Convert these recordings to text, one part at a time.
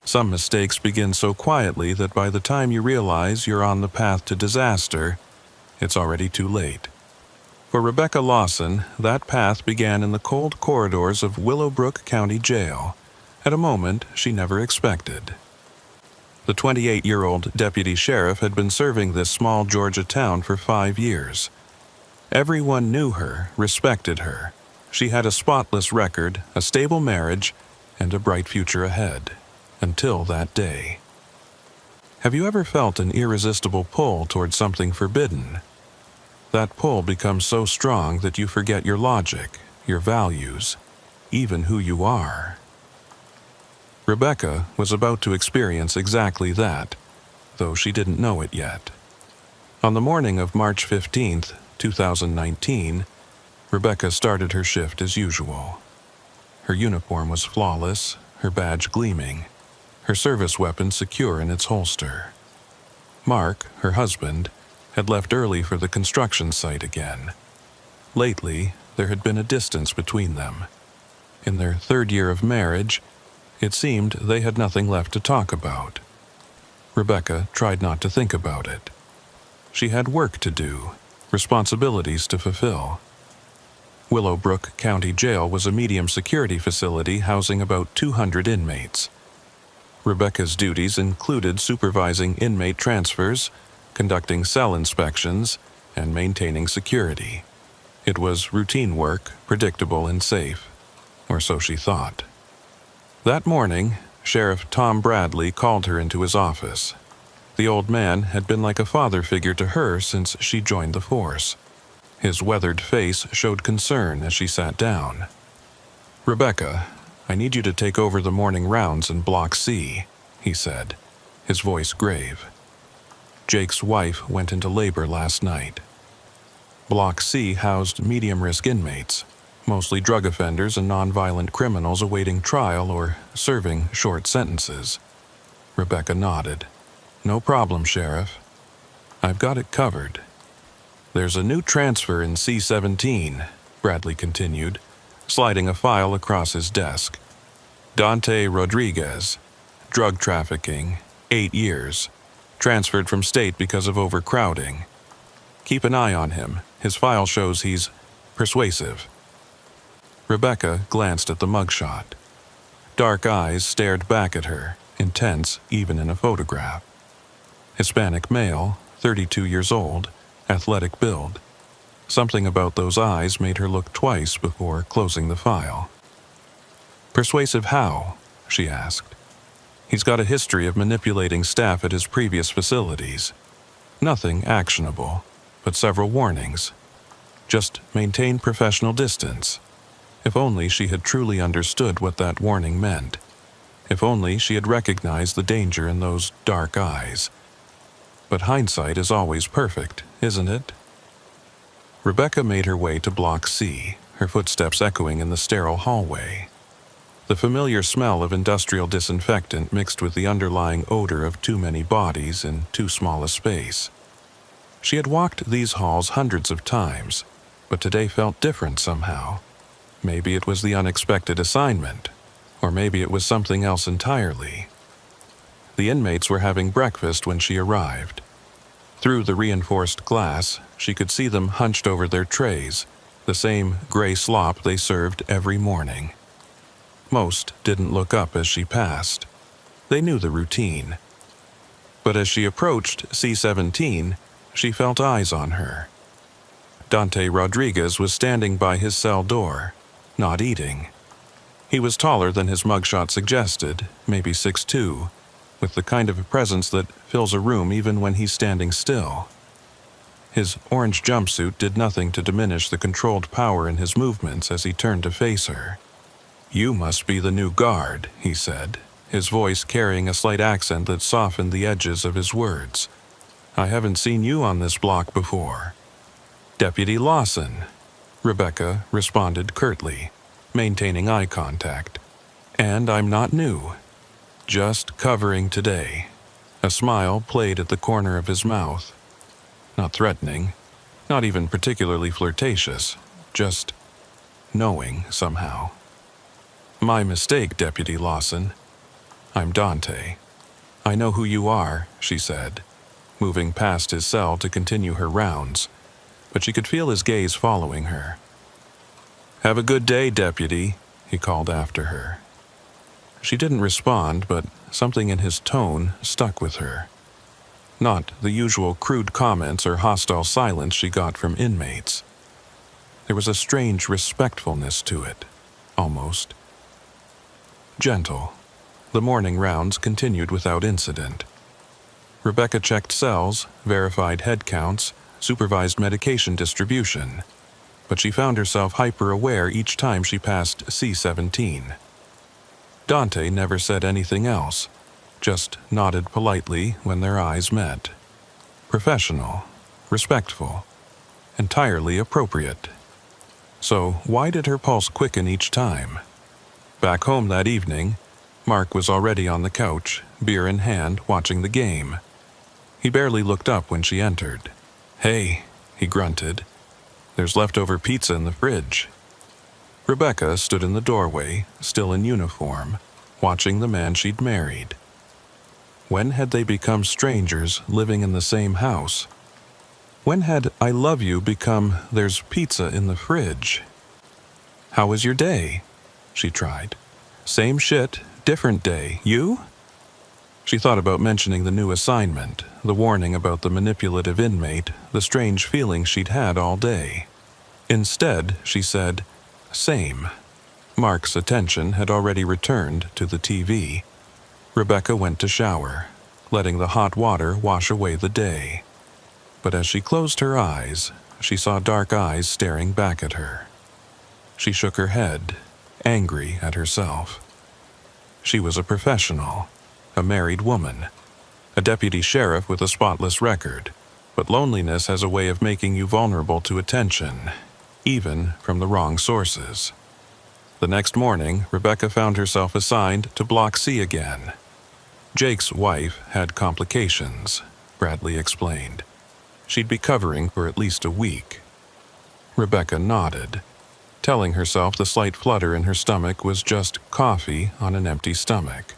Some mistakes begin so quietly that by the time you realize you're on the path to disaster, it's already too late. For Rebecca Lawson, that path began in the cold corridors of Willowbrook County Jail, at a moment she never expected. The 28-year-old deputy sheriff had been serving this small Georgia town for 5 years. Everyone knew her, respected her. She had a spotless record, a stable marriage, and a bright future ahead. Until that day. Have you ever felt an irresistible pull toward something forbidden? That pull becomes so strong that you forget your logic, your values, even who you are. Rebecca was about to experience exactly that, though she didn't know it yet. On the morning of March 15th, 2019, Rebecca started her shift as usual. Her uniform was flawless, her badge gleaming, her service weapon secure in its holster. Mark, her husband, had left early for the construction site again. Lately, there had been a distance between them. In their 3rd year of marriage, it seemed they had nothing left to talk about. Rebecca tried not to think about it. She had work to do, responsibilities to fulfill. Willowbrook County Jail was a medium security facility housing about 200 inmates. Rebecca's duties included supervising inmate transfers, conducting cell inspections, and maintaining security. It was routine work, predictable and safe, or so she thought. That morning, Sheriff Tom Bradley called her into his office. The old man had been like a father figure to her since she joined the force. His weathered face showed concern as she sat down. "Rebecca, I need you to take over the morning rounds in Block C," he said, his voice grave. Jake's wife went into labor last night. Block C housed medium-risk inmates, mostly drug offenders and nonviolent criminals awaiting trial or serving short sentences. Rebecca nodded. "No problem, Sheriff. I've got it covered." "There's a new transfer in C-17, Bradley continued, sliding a file across his desk. "Dante Rodriguez, drug trafficking, 8 years, transferred from state because of overcrowding. Keep an eye on him. His file shows he's persuasive." Rebecca glanced at the mugshot. Dark eyes stared back at her, intense even in a photograph. Hispanic male, 32 years old, athletic build. Something about those eyes made her look twice before closing the file. "Persuasive how?" she asked. "He's got a history of manipulating staff at his previous facilities. Nothing actionable, but several warnings. Just maintain professional distance." If only she had truly understood what that warning meant. If only she had recognized the danger in those dark eyes. But hindsight is always perfect, isn't it? Rebecca made her way to Block C, her footsteps echoing in the sterile hallway. The familiar smell of industrial disinfectant mixed with the underlying odor of too many bodies in too small a space. She had walked these halls hundreds of times, but today felt different somehow. Maybe it was the unexpected assignment, or maybe it was something else entirely. The inmates were having breakfast when she arrived. Through the reinforced glass, she could see them hunched over their trays, the same gray slop they served every morning. Most didn't look up as she passed. They knew the routine. But as she approached C-17, she felt eyes on her. Dante Rodriguez was standing by his cell door, not eating. He was taller than his mugshot suggested, maybe 6'2", with the kind of presence that fills a room even when he's standing still. His orange jumpsuit did nothing to diminish the controlled power in his movements as he turned to face her. "You must be the new guard," he said, his voice carrying a slight accent that softened the edges of his words. "I haven't seen you on this block before." "Deputy Lawson," Rebecca responded curtly, maintaining eye contact. "And I'm not new. Just covering today." A smile played at the corner of his mouth. Not threatening, not even particularly flirtatious, just knowing somehow. "My mistake, Deputy Lawson." "I'm Dante." "I know who you are," she said, moving past his cell to continue her rounds, but she could feel his gaze following her. "Have a good day, deputy," he called after her. She didn't respond, but something in his tone stuck with her. Not the usual crude comments or hostile silence she got from inmates. There was a strange respectfulness to it, almost. Gentle. The morning rounds continued without incident. Rebecca checked cells, verified head counts, supervised medication distribution, but she found herself hyper-aware each time she passed C-17. Dante never said anything else, just nodded politely when their eyes met. Professional, respectful, entirely appropriate. So why did her pulse quicken each time? Back home that evening, Mark was already on the couch, beer in hand, watching the game. He barely looked up when she entered. "Hey," he grunted. "There's leftover pizza in the fridge." Rebecca stood in the doorway, still in uniform, watching the man she'd married. When had they become strangers living in the same house? When had "I love you" become "there's pizza in the fridge"? "How was your day?" she tried. "Same shit, different day. You?" She thought about mentioning the new assignment, the warning about the manipulative inmate, the strange feeling she'd had all day. Instead, she said, "Same." Mark's attention had already returned to the TV. Rebecca went to shower, letting the hot water wash away the day. But as she closed her eyes, she saw dark eyes staring back at her. She shook her head, angry at herself. She was a professional, a married woman, a deputy sheriff with a spotless record, but loneliness has a way of making you vulnerable to attention, even from the wrong sources. The next morning, Rebecca found herself assigned to Block C again. Jake's wife had complications, Bradley explained. She'd be covering for at least a week. Rebecca nodded, telling herself the slight flutter in her stomach was just coffee on an empty stomach.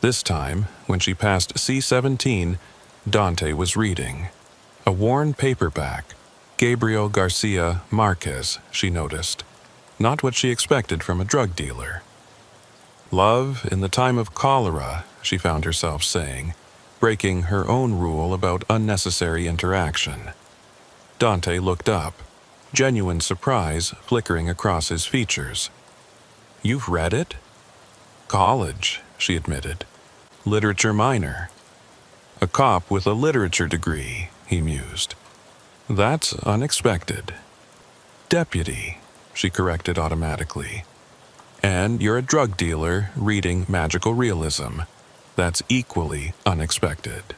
This time, when she passed C-17, Dante was reading. A worn paperback, Gabriel Garcia Marquez, she noticed. Not what she expected from a drug dealer. "Love in the time of cholera," she found herself saying, breaking her own rule about unnecessary interaction. Dante looked up, genuine surprise flickering across his features. "You've read it?" "College," she admitted. "Literature minor." "A cop with a literature degree," he mused. "That's unexpected." "Deputy," she corrected automatically. "And you're a drug dealer reading magical realism. That's equally unexpected."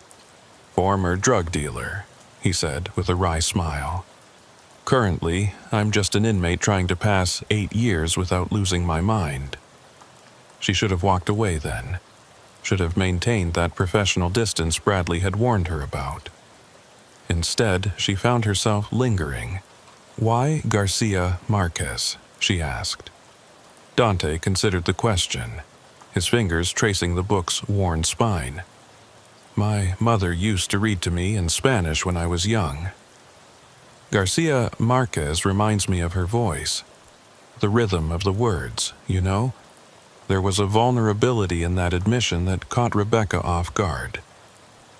"Former drug dealer," he said with a wry smile. "Currently, I'm just an inmate trying to pass 8 years without losing my mind." She should have walked away then. Should have maintained that professional distance Bradley had warned her about. Instead, she found herself lingering. "Why Garcia Marquez?" she asked. Dante considered the question, his fingers tracing the book's worn spine. "My mother used to read to me in Spanish when I was young." Garcia Marquez reminds me of her voice. The rhythm of the words, you know? There was a vulnerability in that admission that caught Rebecca off guard.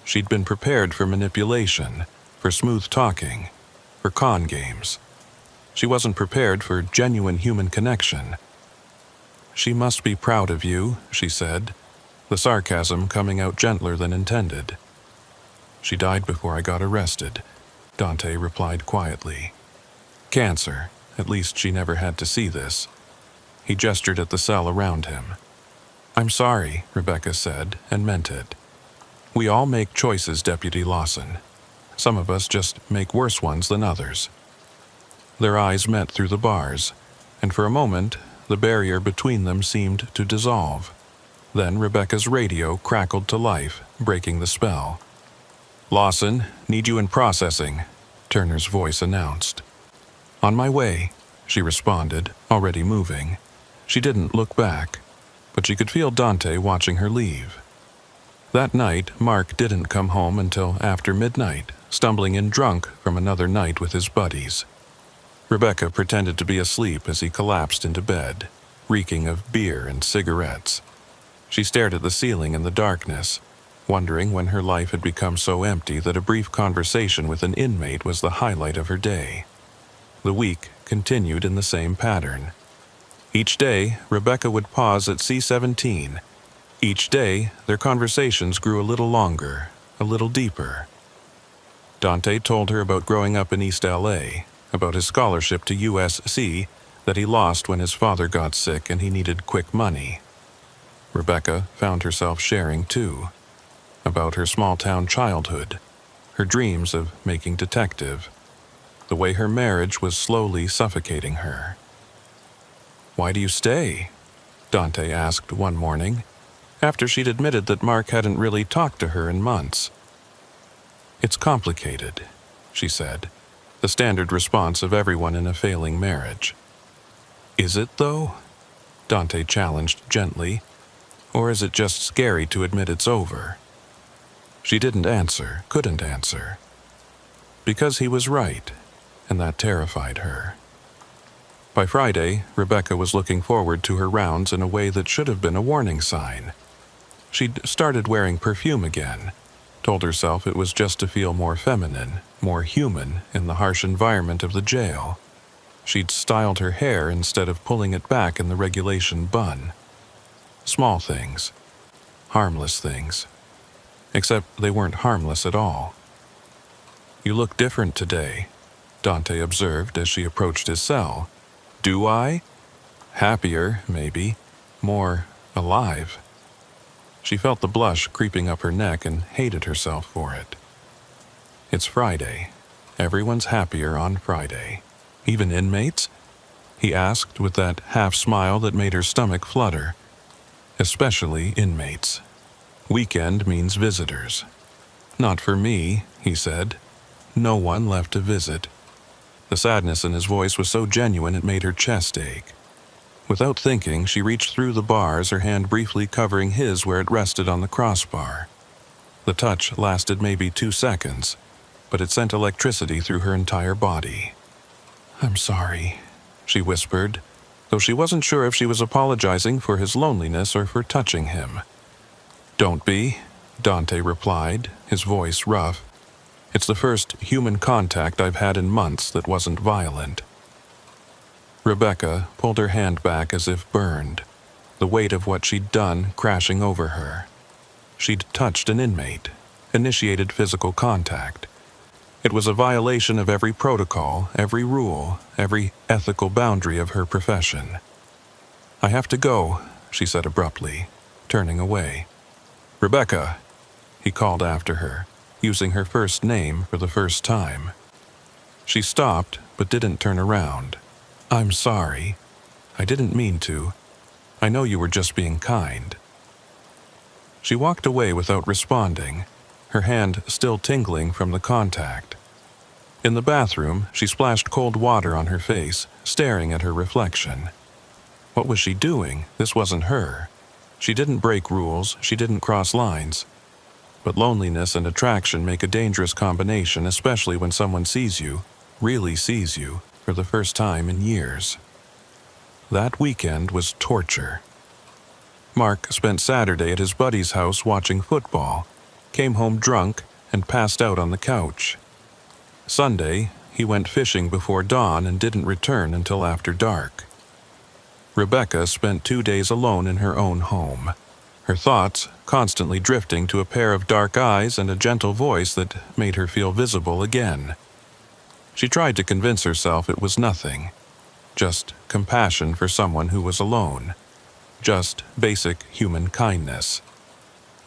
She'd been prepared for manipulation, for smooth talking, for con games. She wasn't prepared for genuine human connection. "She must be proud of you," she said, the sarcasm coming out gentler than intended. "She died before I got arrested," Dante replied quietly. "Cancer. At least she never had to see this." He gestured at the cell around him. "I'm sorry," Rebecca said, and meant it. "We all make choices, Deputy Lawson. Some of us just make worse ones than others." Their eyes met through the bars, and for a moment, the barrier between them seemed to dissolve. Then Rebecca's radio crackled to life, breaking the spell. "Lawson, need you in processing," Turner's voice announced. "On my way," she responded, already moving. She didn't look back. but she could feel Dante watching her leave. That night, Mark didn't come home until after midnight, stumbling in drunk from another night with his buddies. Rebecca pretended to be asleep as he collapsed into bed, reeking of beer and cigarettes. She stared at the ceiling in the darkness, wondering when her life had become so empty that a brief conversation with an inmate was the highlight of her day. The week continued in the same pattern. Each day, Rebecca would pause at C-17. Each day, their conversations grew a little longer, a little deeper. Dante told her about growing up in East LA, about his scholarship to USC that he lost when his father got sick and he needed quick money. Rebecca found herself sharing too, about her small-town childhood, her dreams of making detective, the way her marriage was slowly suffocating her. "Why do you stay?" Dante asked one morning, after she'd admitted that Mark hadn't really talked to her in months. "It's complicated," she said, the standard response of everyone in a failing marriage. "Is it, though?" Dante challenged gently. "Or is it just scary to admit it's over?" She didn't answer, couldn't answer. Because he was right, and that terrified her. By Friday, Rebecca was looking forward to her rounds in a way that should have been a warning sign. She'd started wearing perfume again, told herself it was just to feel more feminine, more human in the harsh environment of the jail. She'd styled her hair instead of pulling it back in the regulation bun. Small things. Harmless things. Except they weren't harmless at all. "You look different today," Dante observed as she approached his cell. "Do I? Happier, maybe. More alive." She felt the blush creeping up her neck and hated herself for it. It's Friday. Everyone's happier on Friday. Even inmates? He asked with that half-smile that made her stomach flutter. Especially inmates. Weekend means visitors. "Not for me," he said. "No one left to visit." The sadness in his voice was so genuine it made her chest ache. Without thinking, she reached through the bars, her hand briefly covering his where it rested on the crossbar. The touch lasted maybe 2 seconds, but it sent electricity through her entire body. "I'm sorry," she whispered, though she wasn't sure if she was apologizing for his loneliness or for touching him. "Don't be," Dante replied, his voice rough. "It's the first human contact I've had in months that wasn't violent." Rebecca pulled her hand back as if burned, the weight of what she'd done crashing over her. She'd touched an inmate, initiated physical contact. It was a violation of every protocol, every rule, every ethical boundary of her profession. "I have to go," she said abruptly, turning away. "Rebecca," he called after her, using her first name for the first time. She stopped, but didn't turn around. "I'm sorry. I didn't mean to. I know you were just being kind." She walked away without responding, her hand still tingling from the contact. In the bathroom, she splashed cold water on her face, staring at her reflection. What was she doing? This wasn't her. She didn't break rules, she didn't cross lines. But loneliness and attraction make a dangerous combination, especially when someone sees you, really sees you, for the first time in years. That weekend was torture. Mark spent Saturday at his buddy's house watching football, came home drunk, and passed out on the couch. Sunday, he went fishing before dawn and didn't return until after dark. Rebecca spent 2 days alone in her own home, her thoughts constantly drifting to a pair of dark eyes and a gentle voice that made her feel visible again. She tried to convince herself it was nothing, just compassion for someone who was alone, just basic human kindness.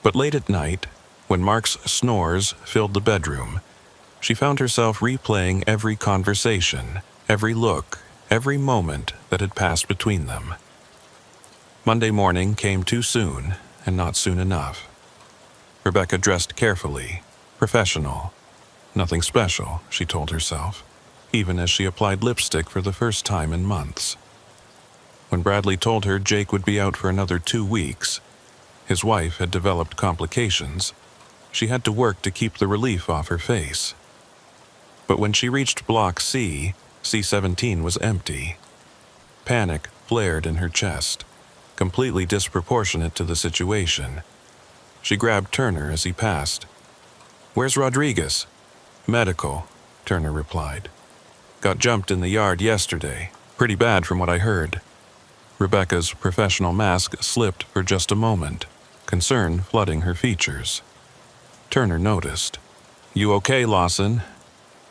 But late at night, when Mark's snores filled the bedroom, she found herself replaying every conversation, every look, every moment that had passed between them. Monday morning came too soon, and not soon enough. Rebecca dressed carefully, professional. Nothing special, she told herself, even as she applied lipstick for the first time in months. When Bradley told her Jake would be out for another 2 weeks, his wife had developed complications. She had to work to keep the relief off her face. But when she reached Block C, C-17 was empty. Panic flared in her chest, completely disproportionate to the situation. She grabbed Turner as he passed. "Where's Rodriguez?" "Medical," Turner replied. "Got jumped in the yard yesterday. Pretty bad from what I heard." Rebecca's professional mask slipped for just a moment, concern flooding her features. Turner noticed. "You okay, Lawson?"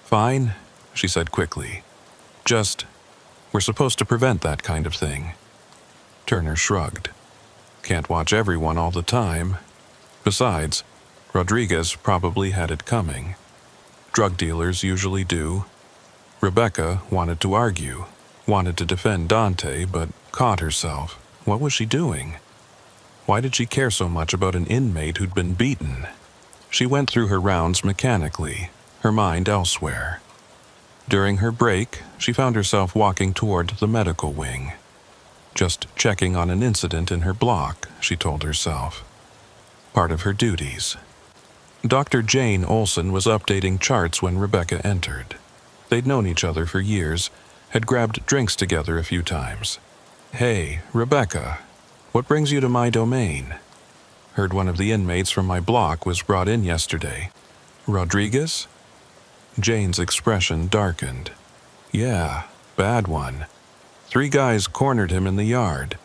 "Fine," she said quickly. We're supposed to prevent that kind of thing." Turner shrugged. "Can't watch everyone all the time. Besides, Rodriguez probably had it coming. Drug dealers usually do." Rebecca wanted to argue, wanted to defend Dante, but caught herself. What was she doing? Why did she care so much about an inmate who'd been beaten? She went through her rounds mechanically, her mind elsewhere. During her break, she found herself walking toward the medical wing. Just checking on an incident in her block, she told herself. Part of her duties. Dr. Jane Olson was updating charts when Rebecca entered. They'd known each other for years, had grabbed drinks together a few times. "Hey, Rebecca, what brings you to my domain?" "Heard one of the inmates from my block was brought in yesterday." "Rodriguez?" Jane's expression darkened. "Yeah, bad one. 3 guys cornered him in the yard.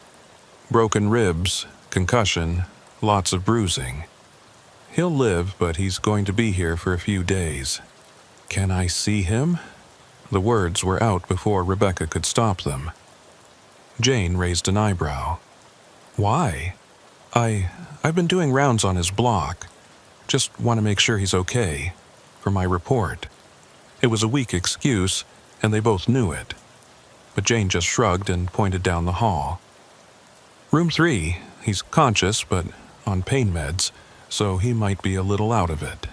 Broken ribs, concussion, lots of bruising. He'll live, but he's going to be here for a few days." "Can I see him?" The words were out before Rebecca could stop them. Jane raised an eyebrow. "Why?" I've been doing rounds on his block. Just want to make sure he's okay. For my report." It was a weak excuse, and they both knew it. But Jane just shrugged and pointed down the hall. "Room 3, he's conscious but on pain meds, so he might be a little out of it."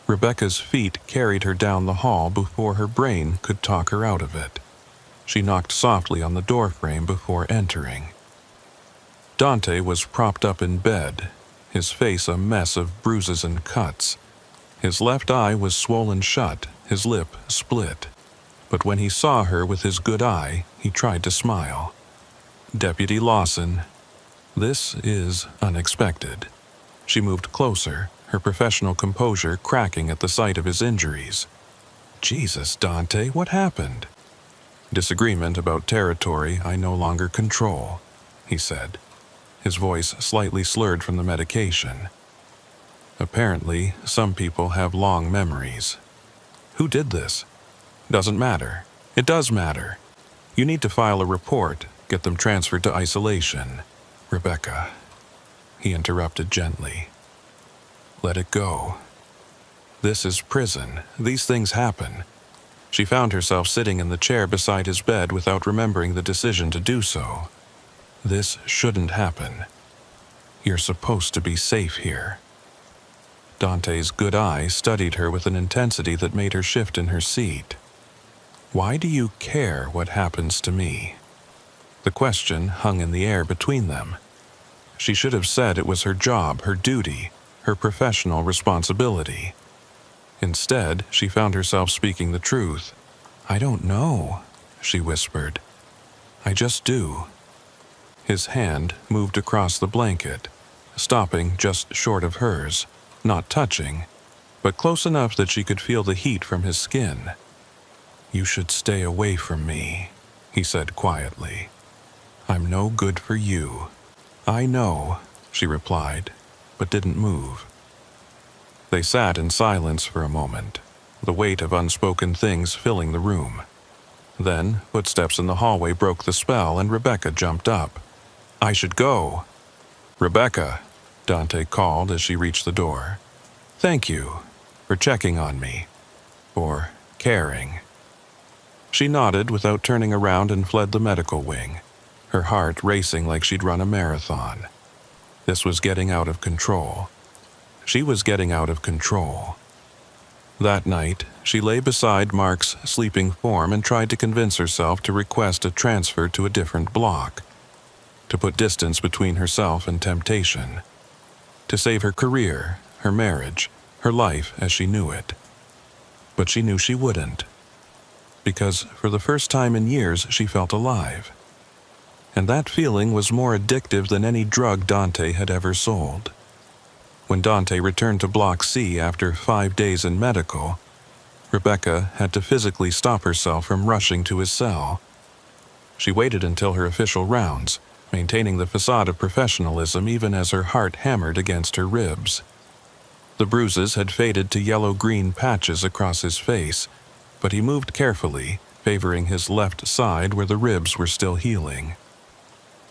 Rebecca's feet carried her down the hall before her brain could talk her out of it. She knocked softly on the doorframe before entering. Dante was propped up in bed, his face a mess of bruises and cuts. His left eye was swollen shut, his lip split. But when he saw her with his good eye, he tried to smile. "Deputy Lawson, this is unexpected." She moved closer, her professional composure cracking at the sight of his injuries. "Jesus, Dante, what happened?" "Disagreement about territory I no longer control," he said, his voice slightly slurred from the medication. "Apparently, some people have long memories." "Who did this?" "Doesn't matter." "It does matter. You need to file a report, get them transferred to isolation." "Rebecca," he interrupted gently. "Let it go. This is prison. These things happen." She found herself sitting in the chair beside his bed without remembering the decision to do so. "This shouldn't happen. You're supposed to be safe here." Dante's good eye studied her with an intensity that made her shift in her seat. "Why do you care what happens to me?" The question hung in the air between them. She should have said it was her job, her duty, her professional responsibility. Instead, she found herself speaking the truth. "I don't know," she whispered. "I just do." His hand moved across the blanket, stopping just short of hers, not touching, but close enough that she could feel the heat from his skin. "You should stay away from me," he said quietly. "I'm no good for you." "I know," she replied, but didn't move. They sat in silence for a moment, the weight of unspoken things filling the room. Then, footsteps in the hallway broke the spell and Rebecca jumped up. "I should go." "Rebecca," Dante called as she reached the door. "Thank you for checking on me, for caring." She nodded without turning around and fled the medical wing, her heart racing like she'd run a marathon. This was getting out of control. She was getting out of control. That night, she lay beside Mark's sleeping form and tried to convince herself to request a transfer to a different block, to put distance between herself and temptation, to save her career, her marriage, her life as she knew it. But she knew she wouldn't, because for the first time in years she felt alive. And that feeling was more addictive than any drug Dante had ever sold. When Dante returned to Block C after 5 days in medical, Rebecca had to physically stop herself from rushing to his cell. She waited until her official rounds, maintaining the facade of professionalism even as her heart hammered against her ribs. The bruises had faded to yellow-green patches across his face, but he moved carefully, favoring his left side where the ribs were still healing.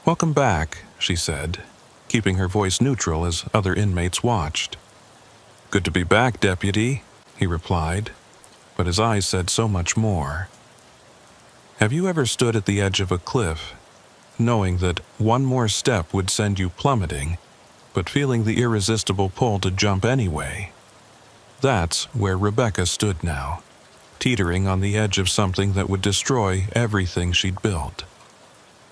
"Welcome back," she said, keeping her voice neutral as other inmates watched. "Good to be back, Deputy," he replied, but his eyes said so much more. Have you ever stood at the edge of a cliff, knowing that one more step would send you plummeting, but feeling the irresistible pull to jump anyway? That's where Rebecca stood now, teetering on the edge of something that would destroy everything she'd built.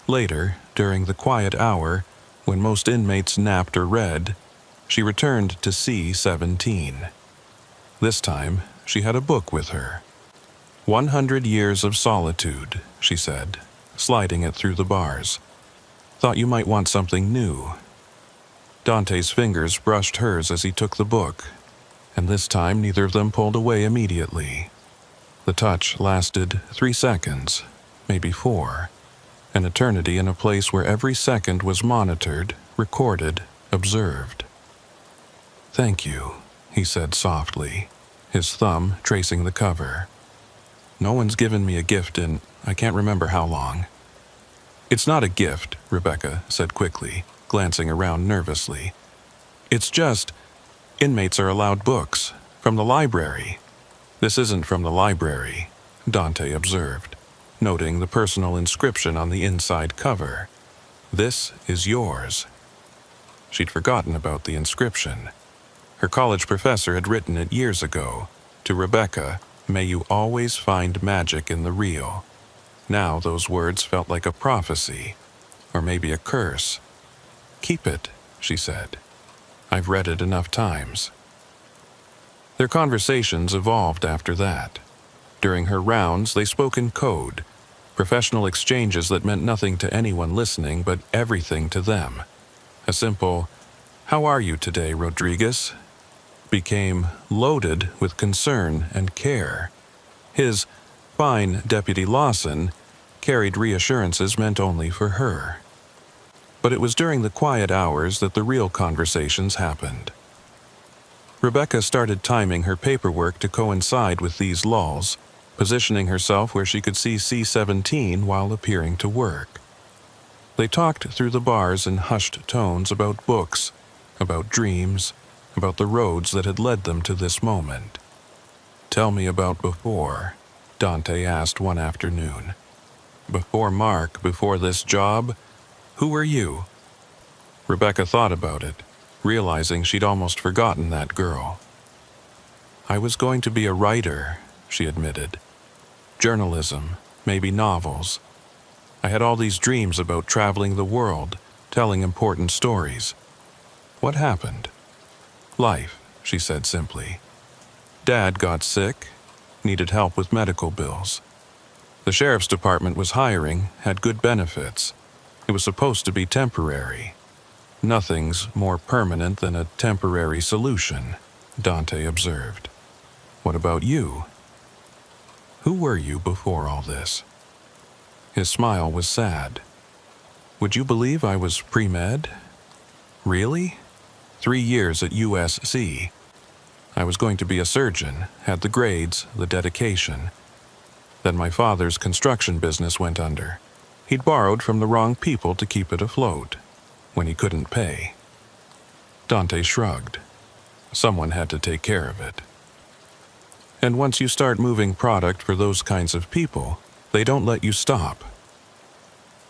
Later, during the quiet hour, when most inmates napped or read, she returned to C-17. This time, she had a book with her. 100 Years of Solitude, she said, sliding it through the bars. Thought you might want something new. Dante's fingers brushed hers as he took the book, and this time neither of them pulled away immediately. The touch lasted 3 seconds, maybe 4. An eternity in a place where every second was monitored, recorded, observed. "Thank you," he said softly, his thumb tracing the cover. "No one's given me a gift in I can't remember how long." "It's not a gift," Rebecca said quickly, glancing around nervously. "It's just, inmates are allowed books, from the library." "This isn't from the library," Dante observed, noting the personal inscription on the inside cover. "This is yours." She'd forgotten about the inscription. Her college professor had written it years ago. To Rebecca, "May you always find magic in the real." Now those words felt like a prophecy, or maybe a curse. "Keep it," she said. "I've read it enough times." Their conversations evolved after that. During her rounds, they spoke in code, professional exchanges that meant nothing to anyone listening but everything to them. A simple, "How are you today, Rodriguez?" became loaded with concern and care. His, "Fine, Deputy Lawson," carried reassurances meant only for her. But it was during the quiet hours that the real conversations happened. Rebecca started timing her paperwork to coincide with these lulls, positioning herself where she could see C-17 while appearing to work. They talked through the bars in hushed tones about books, about dreams, about the roads that had led them to this moment. "Tell me about before," Dante asked one afternoon. "Before Mark, before this job, who were you?" Rebecca thought about it, realizing she'd almost forgotten that girl. "I was going to be a writer," she admitted. "Journalism, maybe novels. I had all these dreams about traveling the world, telling important stories. What happened?" "Life," she said simply. "Dad got sick, needed help with medical bills. The sheriff's department was hiring, had good benefits. It was supposed to be temporary. Nothing's more permanent than a temporary solution," Dante observed. "What about you? Who were you before all this?" His smile was sad. "Would you believe I was pre-med? Really? 3 years at USC. I was going to be a surgeon, had the grades, the dedication. Then my father's construction business went under. He'd borrowed from the wrong people to keep it afloat, when he couldn't pay." Dante shrugged. Someone had to take care of it. "And once you start moving product for those kinds of people, they don't let you stop."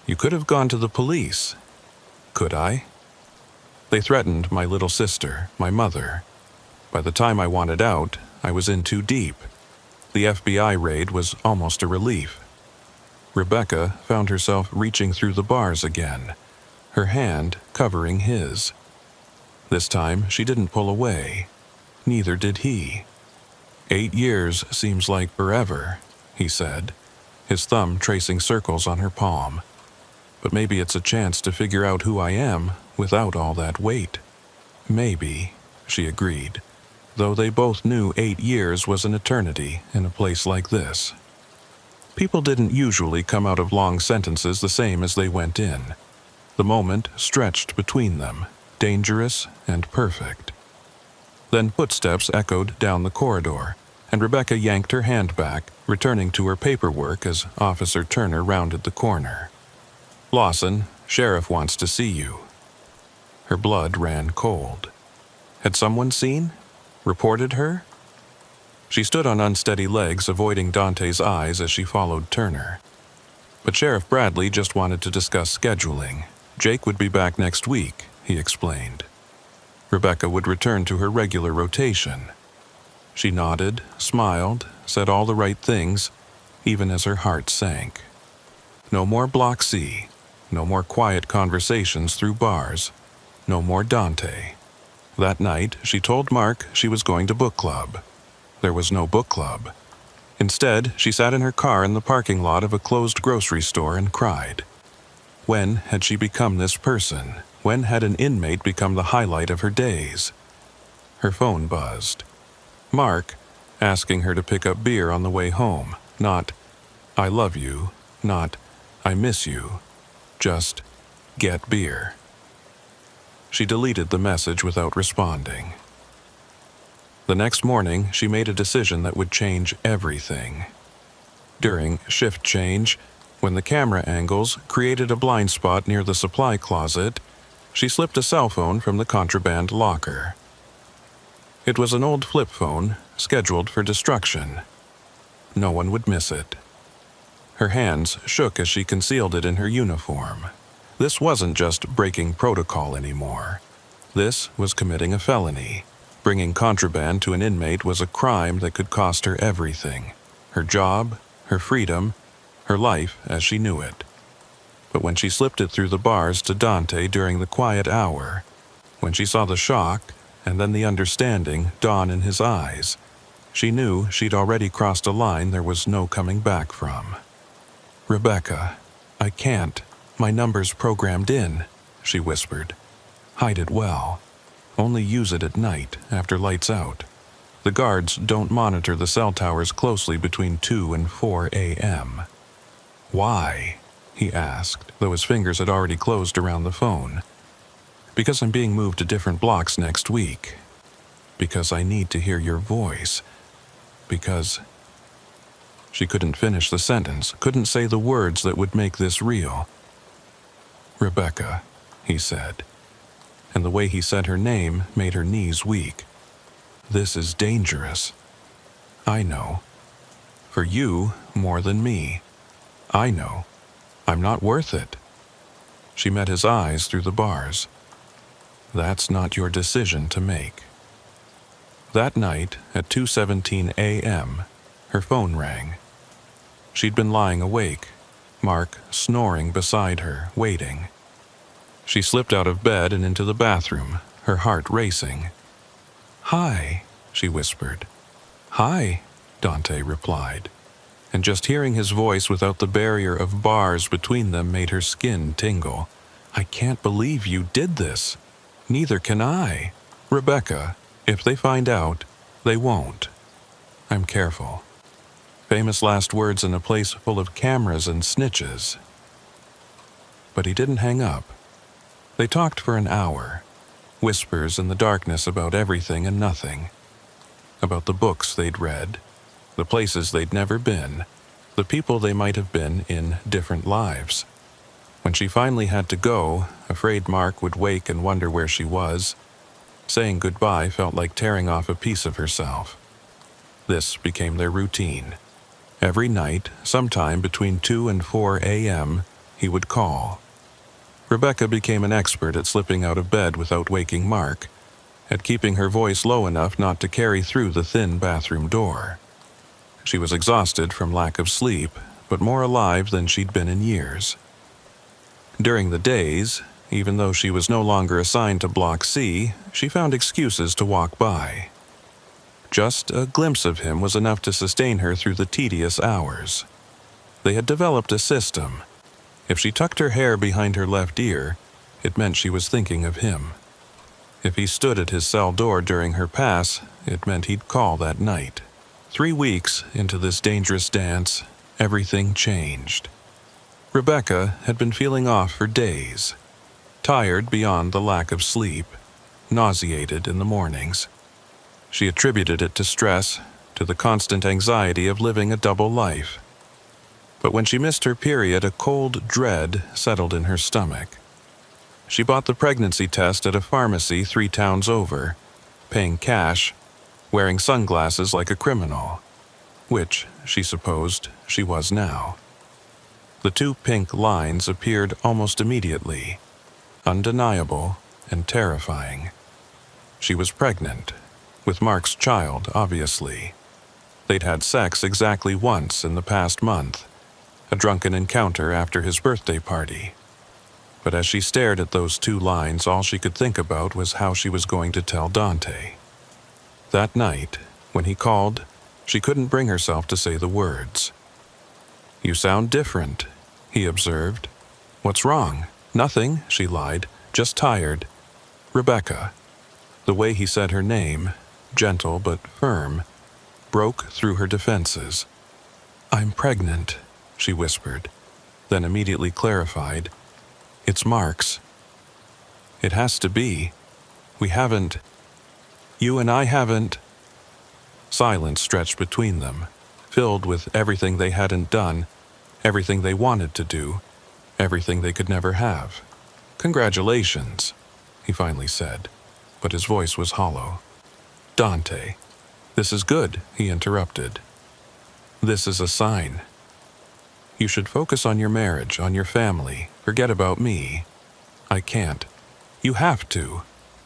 "You could have gone to the police." "Could I?" "They threatened my little sister, my mother. By the time I wanted out, I was in too deep. The FBI raid was almost a relief. Rebecca found herself reaching through the bars again, her hand covering his. This time, she didn't pull away. Neither did he. 8 years seems like forever, he said, his thumb tracing circles on her palm. But maybe it's a chance to figure out who I am without all that weight. Maybe, she agreed, though they both knew 8 years was an eternity in a place like this. People didn't usually come out of long sentences the same as they went in. The moment stretched between them, dangerous and perfect. Then footsteps echoed down the corridor, and Rebecca yanked her hand back, returning to her paperwork as Officer Turner rounded the corner. "Lawson, sheriff wants to see you." Her blood ran cold. Had someone seen? Reported her? She stood on unsteady legs, avoiding Dante's eyes as she followed Turner. But Sheriff Bradley just wanted to discuss scheduling. Jake would be back next week, he explained. Rebecca would return to her regular rotation. She nodded, smiled, said all the right things, even as her heart sank. No more Block C. No more quiet conversations through bars. No more Dante. That night, she told Mark she was going to book club. There was no book club. Instead, she sat in her car in the parking lot of a closed grocery store and cried. When had she become this person? When had an inmate become the highlight of her days? Her phone buzzed. Mark, asking her to pick up beer on the way home. Not, "I love you," not, "I miss you." Just, "Get beer." She deleted the message without responding. The next morning, she made a decision that would change everything. During shift change, when the camera angles created a blind spot near the supply closet, she slipped a cell phone from the contraband locker. It was an old flip phone, scheduled for destruction. No one would miss it. Her hands shook as she concealed it in her uniform. This wasn't just breaking protocol anymore. This was committing a felony. Bringing contraband to an inmate was a crime that could cost her everything. Her job, her freedom, her life as she knew it. But when she slipped it through the bars to Dante during the quiet hour, when she saw the shock and then the understanding dawn in his eyes, she knew she'd already crossed a line there was no coming back from. "Rebecca, I can't. My number's programmed in," she whispered. "Hide it well. Only use it at night, after lights out. The guards don't monitor the cell towers closely between 2 and 4 a.m. "Why?" he asked, though his fingers had already closed around the phone. "Because I'm being moved to different blocks next week. Because I need to hear your voice. Because..." She couldn't finish the sentence, couldn't say the words that would make this real. "Rebecca," he said, and the way he said her name made her knees weak. "This is dangerous. I know. For you, more than me. I know. I'm not worth it." She met his eyes through the bars. "That's not your decision to make." That night, at 2:17 a.m., her phone rang. She'd been lying awake, Mark snoring beside her, waiting. She slipped out of bed and into the bathroom, her heart racing. "Hi," she whispered. "Hi," Dante replied. And just hearing his voice without the barrier of bars between them made her skin tingle. "I can't believe you did this. Neither can I. Rebecca, if they find out, they won't. I'm careful." Famous last words in a place full of cameras and snitches. But he didn't hang up. They talked for an hour, whispers in the darkness about everything and nothing. About the books they'd read, the places they'd never been, the people they might have been in different lives. When she finally had to go, afraid Mark would wake and wonder where she was, saying goodbye felt like tearing off a piece of herself. This became their routine. Every night, sometime between 2 and 4 a.m., he would call. Rebecca became an expert at slipping out of bed without waking Mark, at keeping her voice low enough not to carry through the thin bathroom door. She was exhausted from lack of sleep, but more alive than she'd been in years. During the days, even though she was no longer assigned to Block C, she found excuses to walk by. Just a glimpse of him was enough to sustain her through the tedious hours. They had developed a system. If she tucked her hair behind her left ear, it meant she was thinking of him. If he stood at his cell door during her pass, it meant he'd call that night. 3 weeks into this dangerous dance, everything changed. Rebecca had been feeling off for days, tired beyond the lack of sleep, nauseated in the mornings. She attributed it to stress, to the constant anxiety of living a double life. But when she missed her period, a cold dread settled in her stomach. She bought the pregnancy test at a pharmacy 3 towns over, paying cash, wearing sunglasses like a criminal, which, she supposed, she was now. The 2 pink lines appeared almost immediately, undeniable and terrifying. She was pregnant, with Mark's child, obviously. They'd had sex exactly once in the past month, a drunken encounter after his birthday party. But as she stared at those 2 lines, all she could think about was how she was going to tell Dante. That night, when he called, she couldn't bring herself to say the words. "You sound different," he observed. "What's wrong?" "Nothing," she lied. "Just tired." "Rebecca." The way he said her name, gentle but firm, broke through her defenses. "I'm pregnant," she whispered, then immediately clarified. "It's Mark's." "It has to be. We haven't. You and I haven't." Silence stretched between them, filled with everything they hadn't done, everything they wanted to do, everything they could never have. "Congratulations," he finally said, but his voice was hollow. "Dante." "This is good," he interrupted. "This is a sign. You should focus on your marriage, on your family. Forget about me." "I can't." "You have to.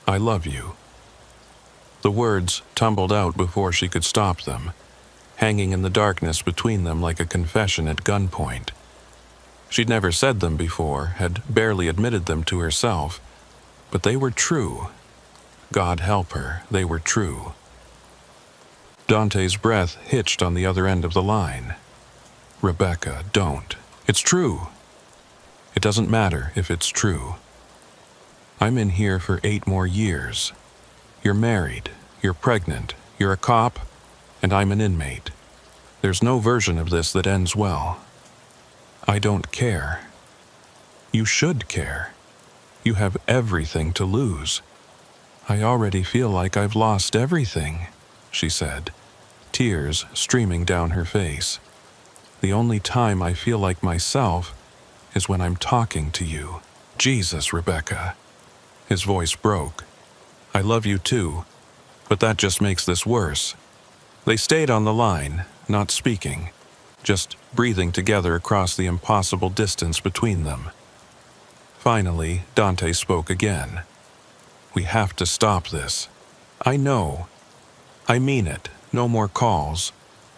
I love you." The words tumbled out before she could stop them, hanging in the darkness between them like a confession at gunpoint. She'd never said them before, had barely admitted them to herself, but they were true. God help her, they were true. Dante's breath hitched on the other end of the line. "Rebecca, don't. It's true." "It doesn't matter if it's true. I'm in here for 8 more years. You're married, you're pregnant, you're a cop, and I'm an inmate. There's no version of this that ends well. I don't care. You should care. You have everything to lose." "I already feel like I've lost everything," she said, tears streaming down her face. "The only time I feel like myself is when I'm talking to you." "Jesus, Rebecca." His voice broke. "I love you too, but that just makes this worse." They stayed on the line, not speaking, just breathing together across the impossible distance between them. Finally, Dante spoke again. "We have to stop this. I know. I mean it. No more calls.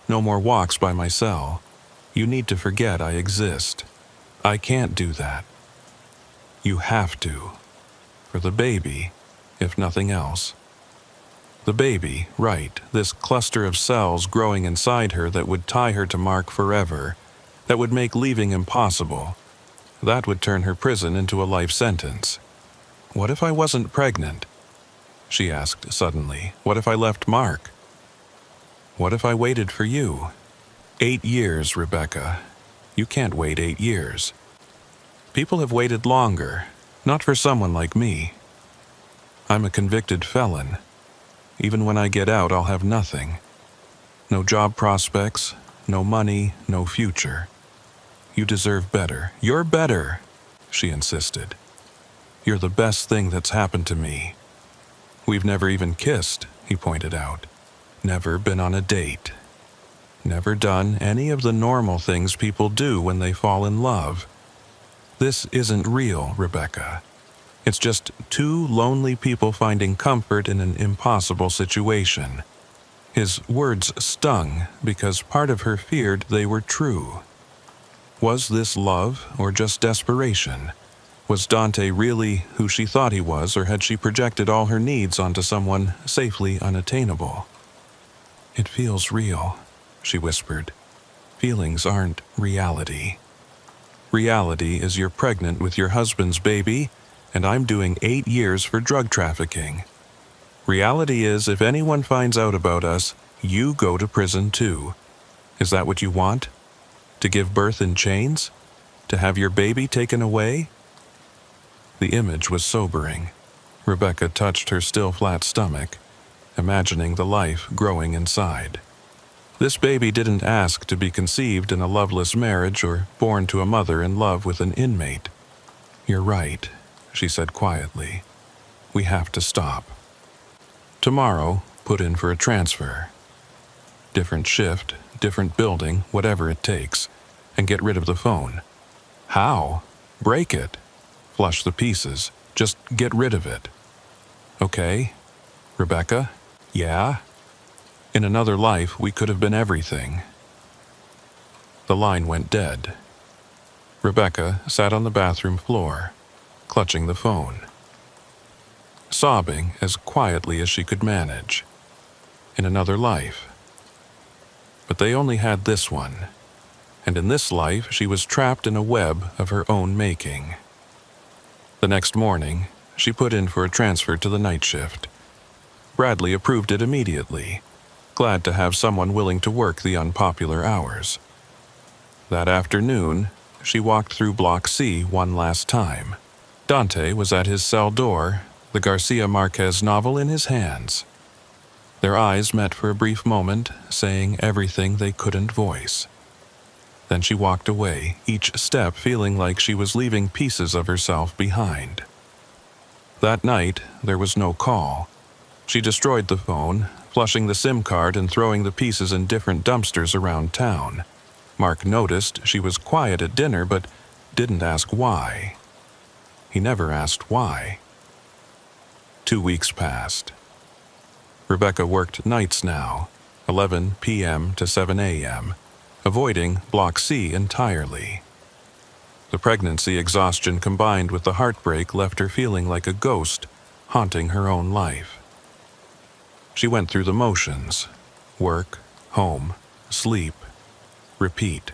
No more walks by my cell. You need to forget I exist. I can't do that. You have to. For the baby, if nothing else." The baby, right, this cluster of cells growing inside her that would tie her to Mark forever, that would make leaving impossible, that would turn her prison into a life sentence. "What if I wasn't pregnant?" she asked suddenly. "What if I left Mark? What if I waited for you? 8 years, Rebecca. You can't wait 8 years. People have waited longer, not for someone like me. I'm a convicted felon. Even when I get out, I'll have nothing. No job prospects, no money, no future. You deserve better. You're better," she insisted. "You're the best thing that's happened to me. We've never even kissed," he pointed out. "Never been on a date. Never done any of the normal things people do when they fall in love. This isn't real, Rebecca. It's just two lonely people finding comfort in an impossible situation. His words stung because part of her feared they were true. Was this love or just desperation? Was Dante really who she thought he was, or had she projected all her needs onto someone safely unattainable? "It feels real," she whispered. "Feelings aren't reality. Reality is you're pregnant with your husband's baby, and I'm doing 8 years for drug trafficking. Reality is if anyone finds out about us, you go to prison too. Is that what you want? To give birth in chains? To have your baby taken away?" The image was sobering. Rebecca touched her still flat stomach, imagining the life growing inside. This baby didn't ask to be conceived in a loveless marriage or born to a mother in love with an inmate. "You're right," she said quietly. "We have to stop. Tomorrow, put in for a transfer. Different shift, different building, whatever it takes, and get rid of the phone." "How? Break it. Flush the pieces. Just get rid of it." "Okay. Rebecca? Yeah? In another life, we could have been everything." The line went dead. Rebecca sat on the bathroom floor, clutching the phone, sobbing as quietly as she could manage. In another life. But they only had this one, and in this life she was trapped in a web of her own making. The next morning, she put in for a transfer to the night shift. Bradley approved it immediately, glad to have someone willing to work the unpopular hours. That afternoon, she walked through Block C one last time. Dante was at his cell door, the Garcia Marquez novel in his hands. Their eyes met for a brief moment, saying everything they couldn't voice. Then she walked away, each step feeling like she was leaving pieces of herself behind. That night, there was no call. She destroyed the phone, flushing the SIM card and throwing the pieces in different dumpsters around town. Mark noticed she was quiet at dinner, but didn't ask why. He never asked why. 2 weeks passed. Rebecca worked nights now, 11 p.m. to 7 a.m., avoiding Block C entirely. The pregnancy exhaustion combined with the heartbreak left her feeling like a ghost haunting her own life. She went through the motions: work, home, sleep, repeat.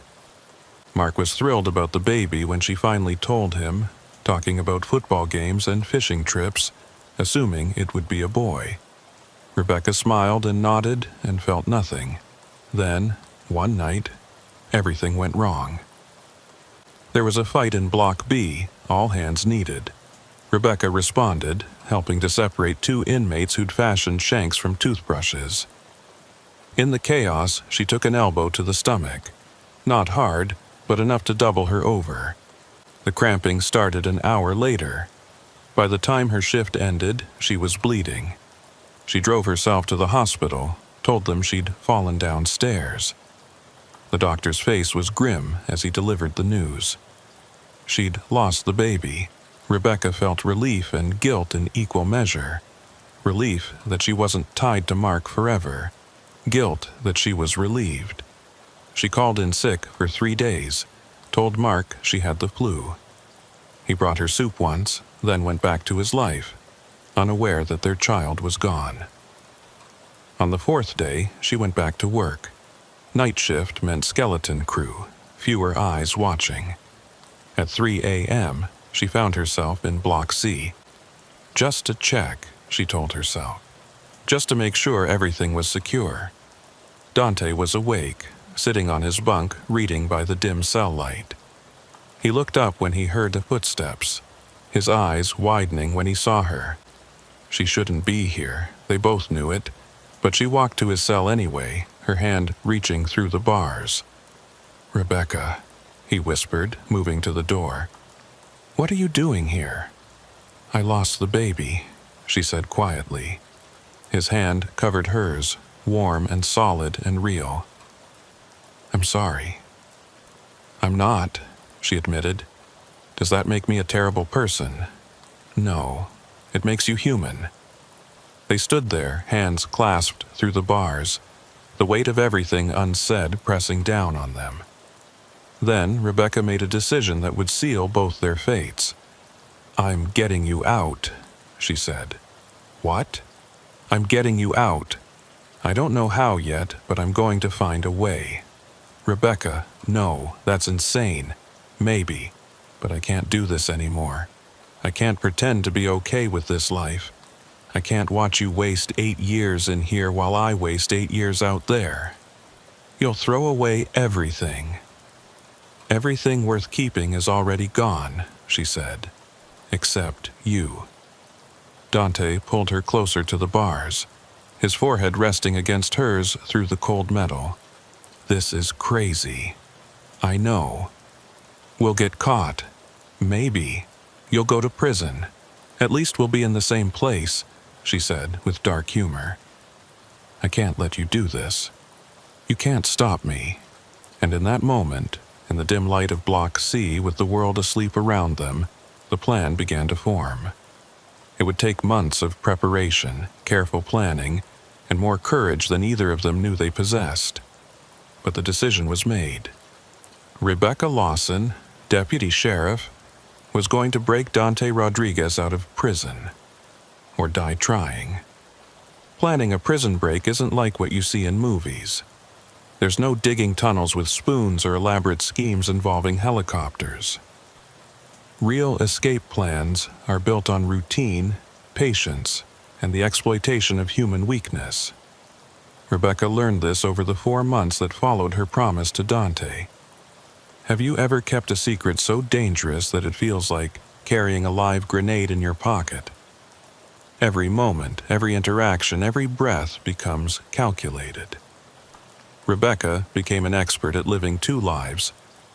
Mark was thrilled about the baby when she finally told him, talking about football games and fishing trips, assuming it would be a boy. Rebecca smiled and nodded and felt nothing. Then, one night, everything went wrong. There was a fight in Block B, all hands needed. Rebecca responded, helping to separate 2 inmates who'd fashioned shanks from toothbrushes. In the chaos, she took an elbow to the stomach. Not hard, but enough to double her over. The cramping started an hour later. By the time her shift ended, she was bleeding. She drove herself to the hospital, told them she'd fallen downstairs. The doctor's face was grim as he delivered the news. She'd lost the baby. Rebecca felt relief and guilt in equal measure. Relief that she wasn't tied to Mark forever. Guilt that she was relieved. She called in sick for 3 days, told Mark she had the flu. He brought her soup once, then went back to his life, unaware that their child was gone. On the 4th day, she went back to work. Night shift meant skeleton crew, fewer eyes watching. At 3 a.m., she found herself in Block C. Just to check, she told herself. Just to make sure everything was secure. Dante was awake, sitting on his bunk, reading by the dim cell light. He looked up when he heard the footsteps, his eyes widening when he saw her. She shouldn't be here, they both knew it, but she walked to his cell anyway, her hand reaching through the bars. "Rebecca," he whispered, moving to the door. "What are you doing here?" "I lost the baby," she said quietly. His hand covered hers, warm and solid and real. "I'm sorry." "I'm not," she admitted. "Does that make me a terrible person?" No, it makes you human. They stood there, hands clasped through the bars, the weight of everything unsaid pressing down on them. Then Rebecca made a decision that would seal both their fates. "I'm getting you out," she said. "What?" "I'm getting you out. I don't know how yet, but I'm going to find a way." "Rebecca, no, that's insane. Maybe, but I can't do this anymore. I can't pretend to be okay with this life. I can't watch you waste 8 years in here while I waste 8 years out there. You'll throw away everything." "Everything worth keeping is already gone," she said, "except you." Dante pulled her closer to the bars, his forehead resting against hers through the cold metal. "This is crazy. I know. We'll get caught. Maybe. You'll go to prison. At least we'll be in the same place," she said with dark humor. "I can't let you do this. You can't stop me." And in that moment, in the dim light of Block C with the world asleep around them, the plan began to form. It would take months of preparation, careful planning, and more courage than either of them knew they possessed. But the decision was made. Rebecca Lawson, deputy sheriff, was going to break Dante Rodriguez out of prison, or die trying. Planning a prison break isn't like what you see in movies. There's no digging tunnels with spoons or elaborate schemes involving helicopters. Real escape plans are built on routine, patience, and the exploitation of human weakness. Rebecca learned this over the 4 months that followed her promise to Dante. Have you ever kept a secret so dangerous that it feels like carrying a live grenade in your pocket? Every moment, every interaction, every breath becomes calculated. Rebecca became an expert at living 2 lives,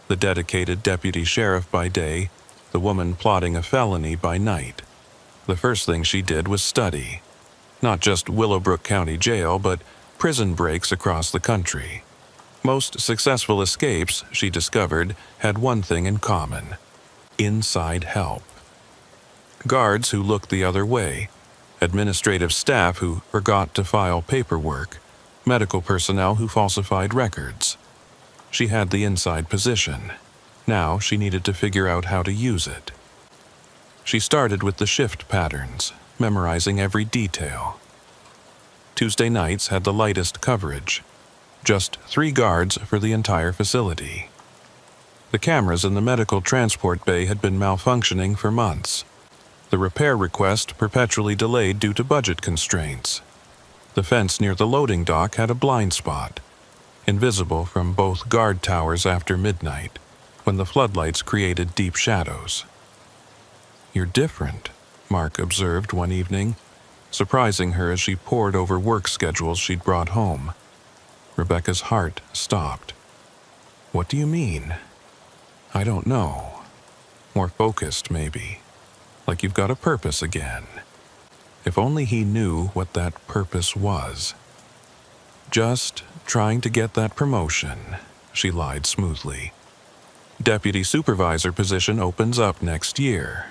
the dedicated deputy sheriff by day, the woman plotting a felony by night. The first thing she did was study. Not just Willowbrook County Jail, but prison breaks across the country. Most successful escapes, she discovered, had one thing in common: inside help. Guards who looked the other way, administrative staff who forgot to file paperwork, medical personnel who falsified records. She had the inside position. Now she needed to figure out how to use it. She started with the shift patterns, memorizing every detail. Tuesday nights had the lightest coverage. Just 3 guards for the entire facility. The cameras in the medical transport bay had been malfunctioning for months. The repair request perpetually delayed due to budget constraints. The fence near the loading dock had a blind spot, invisible from both guard towers after midnight, when the floodlights created deep shadows. "You're different," Mark observed one evening, surprising her as she pored over work schedules she'd brought home. Rebecca's heart stopped. "What do you mean?" "I don't know. More focused, maybe. Like you've got a purpose again." If only he knew what that purpose was. "Just trying to get that promotion," she lied smoothly. "Deputy supervisor position opens up next year."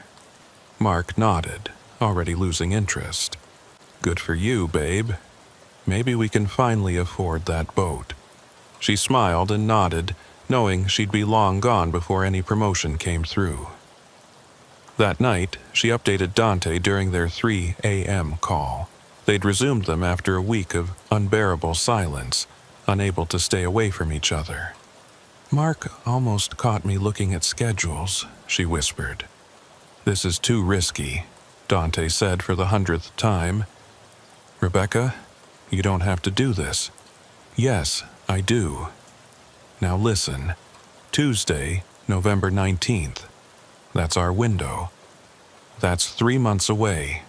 Mark nodded, already losing interest. "Good for you, babe. Maybe we can finally afford that boat." She smiled and nodded, knowing she'd be long gone before any promotion came through. That night, she updated Dante during their 3 a.m. call. They'd resumed them after a week of unbearable silence, unable to stay away from each other. "Mark almost caught me looking at schedules," she whispered. "This is too risky," Dante said for the 100th time. "Rebecca, you don't have to do this." "Yes, I do. Now listen. Tuesday, November 19th. That's our window. That's 3 months away.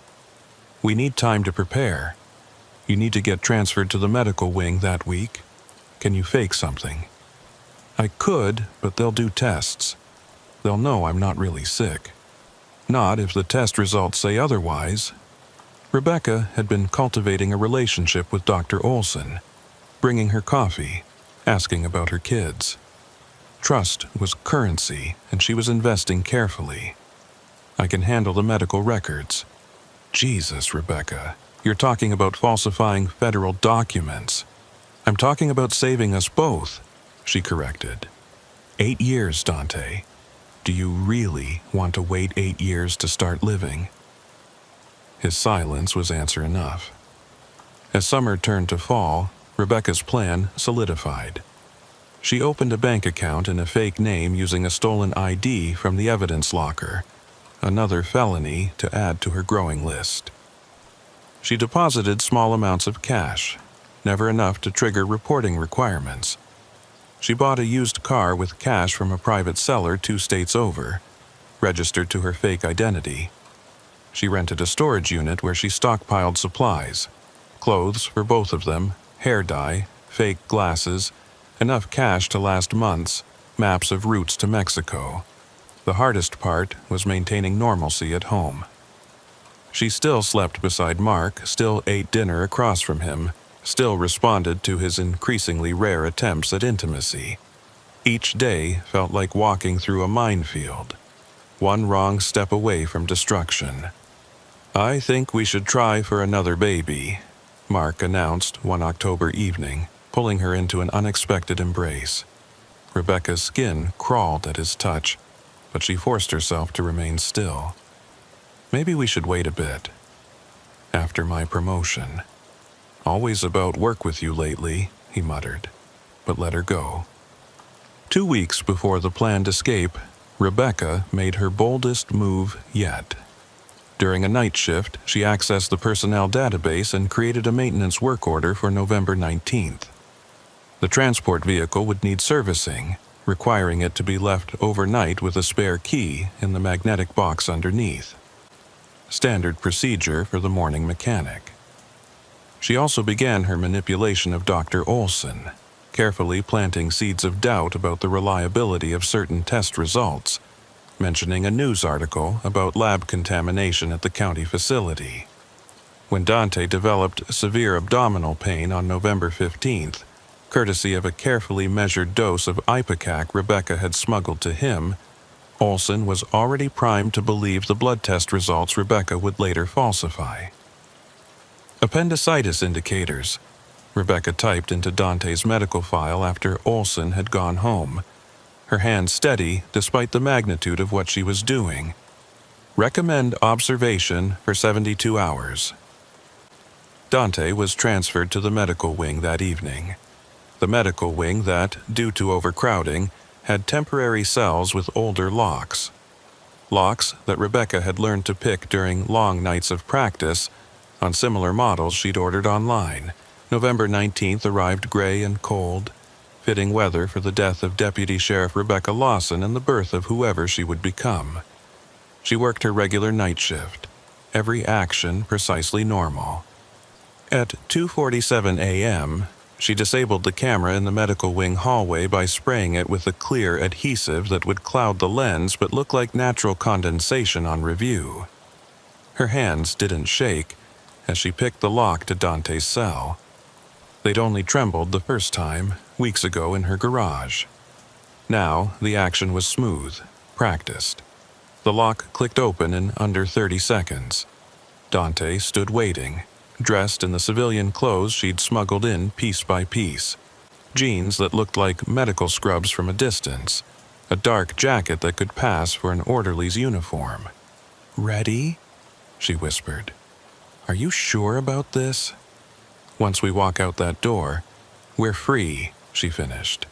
We need time to prepare. You need to get transferred to the medical wing that week. Can you fake something?" "I could, but they'll do tests. They'll know I'm not really sick." "Not if the test results say otherwise." Rebecca had been cultivating a relationship with Dr. Olson, bringing her coffee, asking about her kids. Trust was currency, and she was investing carefully. I can handle the medical records." "Jesus, Rebecca, you're talking about falsifying federal documents." "I'm talking about saving us both," she corrected. 8 years, Dante. Do you really want to wait 8 years to start living?" His silence was answer enough. As summer turned to fall, Rebecca's plan solidified. She opened a bank account in a fake name using a stolen ID from the evidence locker, another felony to add to her growing list. She deposited small amounts of cash, never enough to trigger reporting requirements. She bought a used car with cash from a private seller 2 states over, registered to her fake identity. She rented a storage unit where she stockpiled supplies, clothes for both of them, hair dye, fake glasses, enough cash to last months, maps of routes to Mexico. The hardest part was maintaining normalcy at home. She still slept beside Mark, still ate dinner across from him, still responded to his increasingly rare attempts at intimacy. Each day felt like walking through a minefield, one wrong step away from destruction. "I think we should try for another baby," Mark announced one October evening, pulling her into an unexpected embrace. Rebecca's skin crawled at his touch, but she forced herself to remain still. "Maybe we should wait a bit. After my promotion." "Always about work with you lately," he muttered, but let her go. 2 weeks before the planned escape, Rebecca made her boldest move yet. During a night shift, she accessed the personnel database and created a maintenance work order for November 19th. The transport vehicle would need servicing, requiring it to be left overnight with a spare key in the magnetic box underneath. Standard procedure for the morning mechanic. She also began her manipulation of Dr. Olson, carefully planting seeds of doubt about the reliability of certain test results, mentioning a news article about lab contamination at the county facility. When Dante developed severe abdominal pain on November 15th, courtesy of a carefully measured dose of ipecac Rebecca had smuggled to him, Olson was already primed to believe the blood test results Rebecca would later falsify. "Appendicitis indicators," Rebecca typed into Dante's medical file after Olson had gone home, her hand steady despite the magnitude of what she was doing. "Recommend observation for 72 hours. Dante was transferred to the medical wing that evening. The medical wing that, due to overcrowding, had temporary cells with older locks. Locks that Rebecca had learned to pick during long nights of practice on similar models she'd ordered online. November 19th arrived gray and cold, fitting weather for the death of Deputy Sheriff Rebecca Lawson and the birth of whoever she would become. She worked her regular night shift, every action precisely normal. At 2:47 a.m., she disabled the camera in the medical wing hallway by spraying it with a clear adhesive that would cloud the lens but look like natural condensation on review. Her hands didn't shake as she picked the lock to Dante's cell. They'd only trembled the first time, weeks ago in her garage. Now, the action was smooth, practiced. The lock clicked open in under 30 seconds. Dante stood waiting, dressed in the civilian clothes she'd smuggled in piece by piece. Jeans that looked like medical scrubs from a distance, a dark jacket that could pass for an orderly's uniform. "Ready?" she whispered. "Are you sure about this?" "Once we walk out that door, we're free," she finished.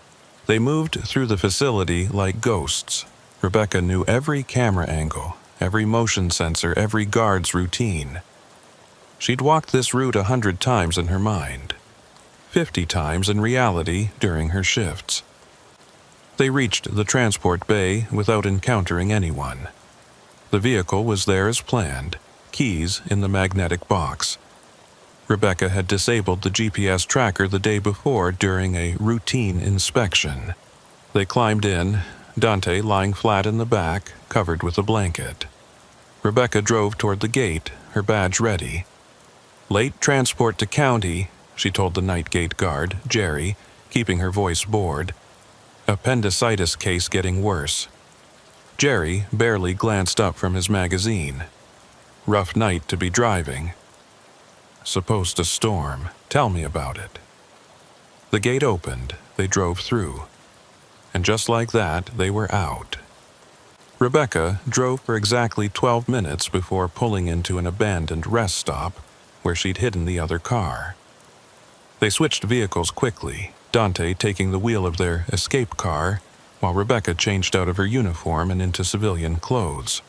They moved through the facility like ghosts. Rebecca knew every camera angle, every motion sensor, every guard's routine. She'd walked this route 100 times in her mind, 50 times in reality during her shifts. They reached the transport bay without encountering anyone. The vehicle was there as planned, keys in the magnetic box. Rebecca had disabled the GPS tracker the day before during a routine inspection. They climbed in, Dante lying flat in the back, covered with a blanket. Rebecca drove toward the gate, her badge ready. "Late transport to county," she told the night gate guard, Jerry, keeping her voice bored. "Appendicitis case getting worse." Jerry barely glanced up from his magazine. Rough night to be driving. Supposed to storm. Tell me about it. The gate opened. They drove through. And just like that, they were out. Rebecca drove for exactly 12 minutes before pulling into an abandoned rest stop where she'd hidden the other car. They switched vehicles quickly, Dante taking the wheel of their escape car, while Rebecca changed out of her uniform and into civilian clothes.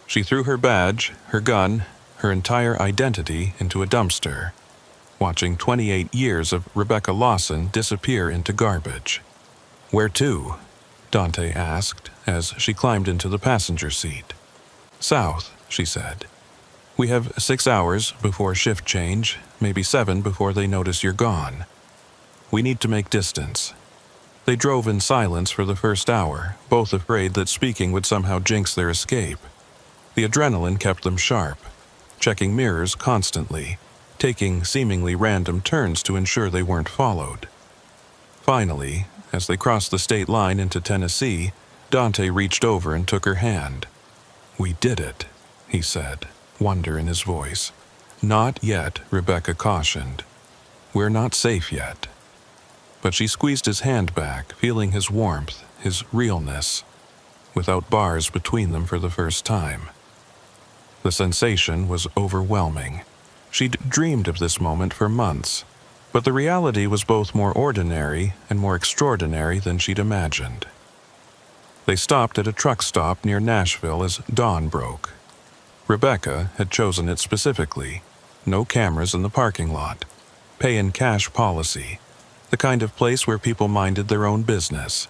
She threw her badge, her gun, her entire identity into a dumpster, watching 28 years of Rebecca Lawson disappear into garbage. "Where to?" Dante asked as she climbed into the passenger seat. "South," she said. "We have 6 hours before shift change, maybe 7 before they notice you're gone. We need to make distance." They drove in silence for the first hour, both afraid that speaking would somehow jinx their escape. The adrenaline kept them sharp, checking mirrors constantly, taking seemingly random turns to ensure they weren't followed. Finally, as they crossed the state line into Tennessee, Dante reached over and took her hand. "We did it," he said, wonder in his voice. "Not yet," Rebecca cautioned. "We're not safe yet." But she squeezed his hand back, feeling his warmth, his realness, without bars between them for the first time. The sensation was overwhelming. She'd dreamed of this moment for months, but the reality was both more ordinary and more extraordinary than she'd imagined. They stopped at a truck stop near Nashville as dawn broke. Rebecca had chosen it specifically. No cameras in the parking lot. Pay in cash policy. The kind of place where people minded their own business.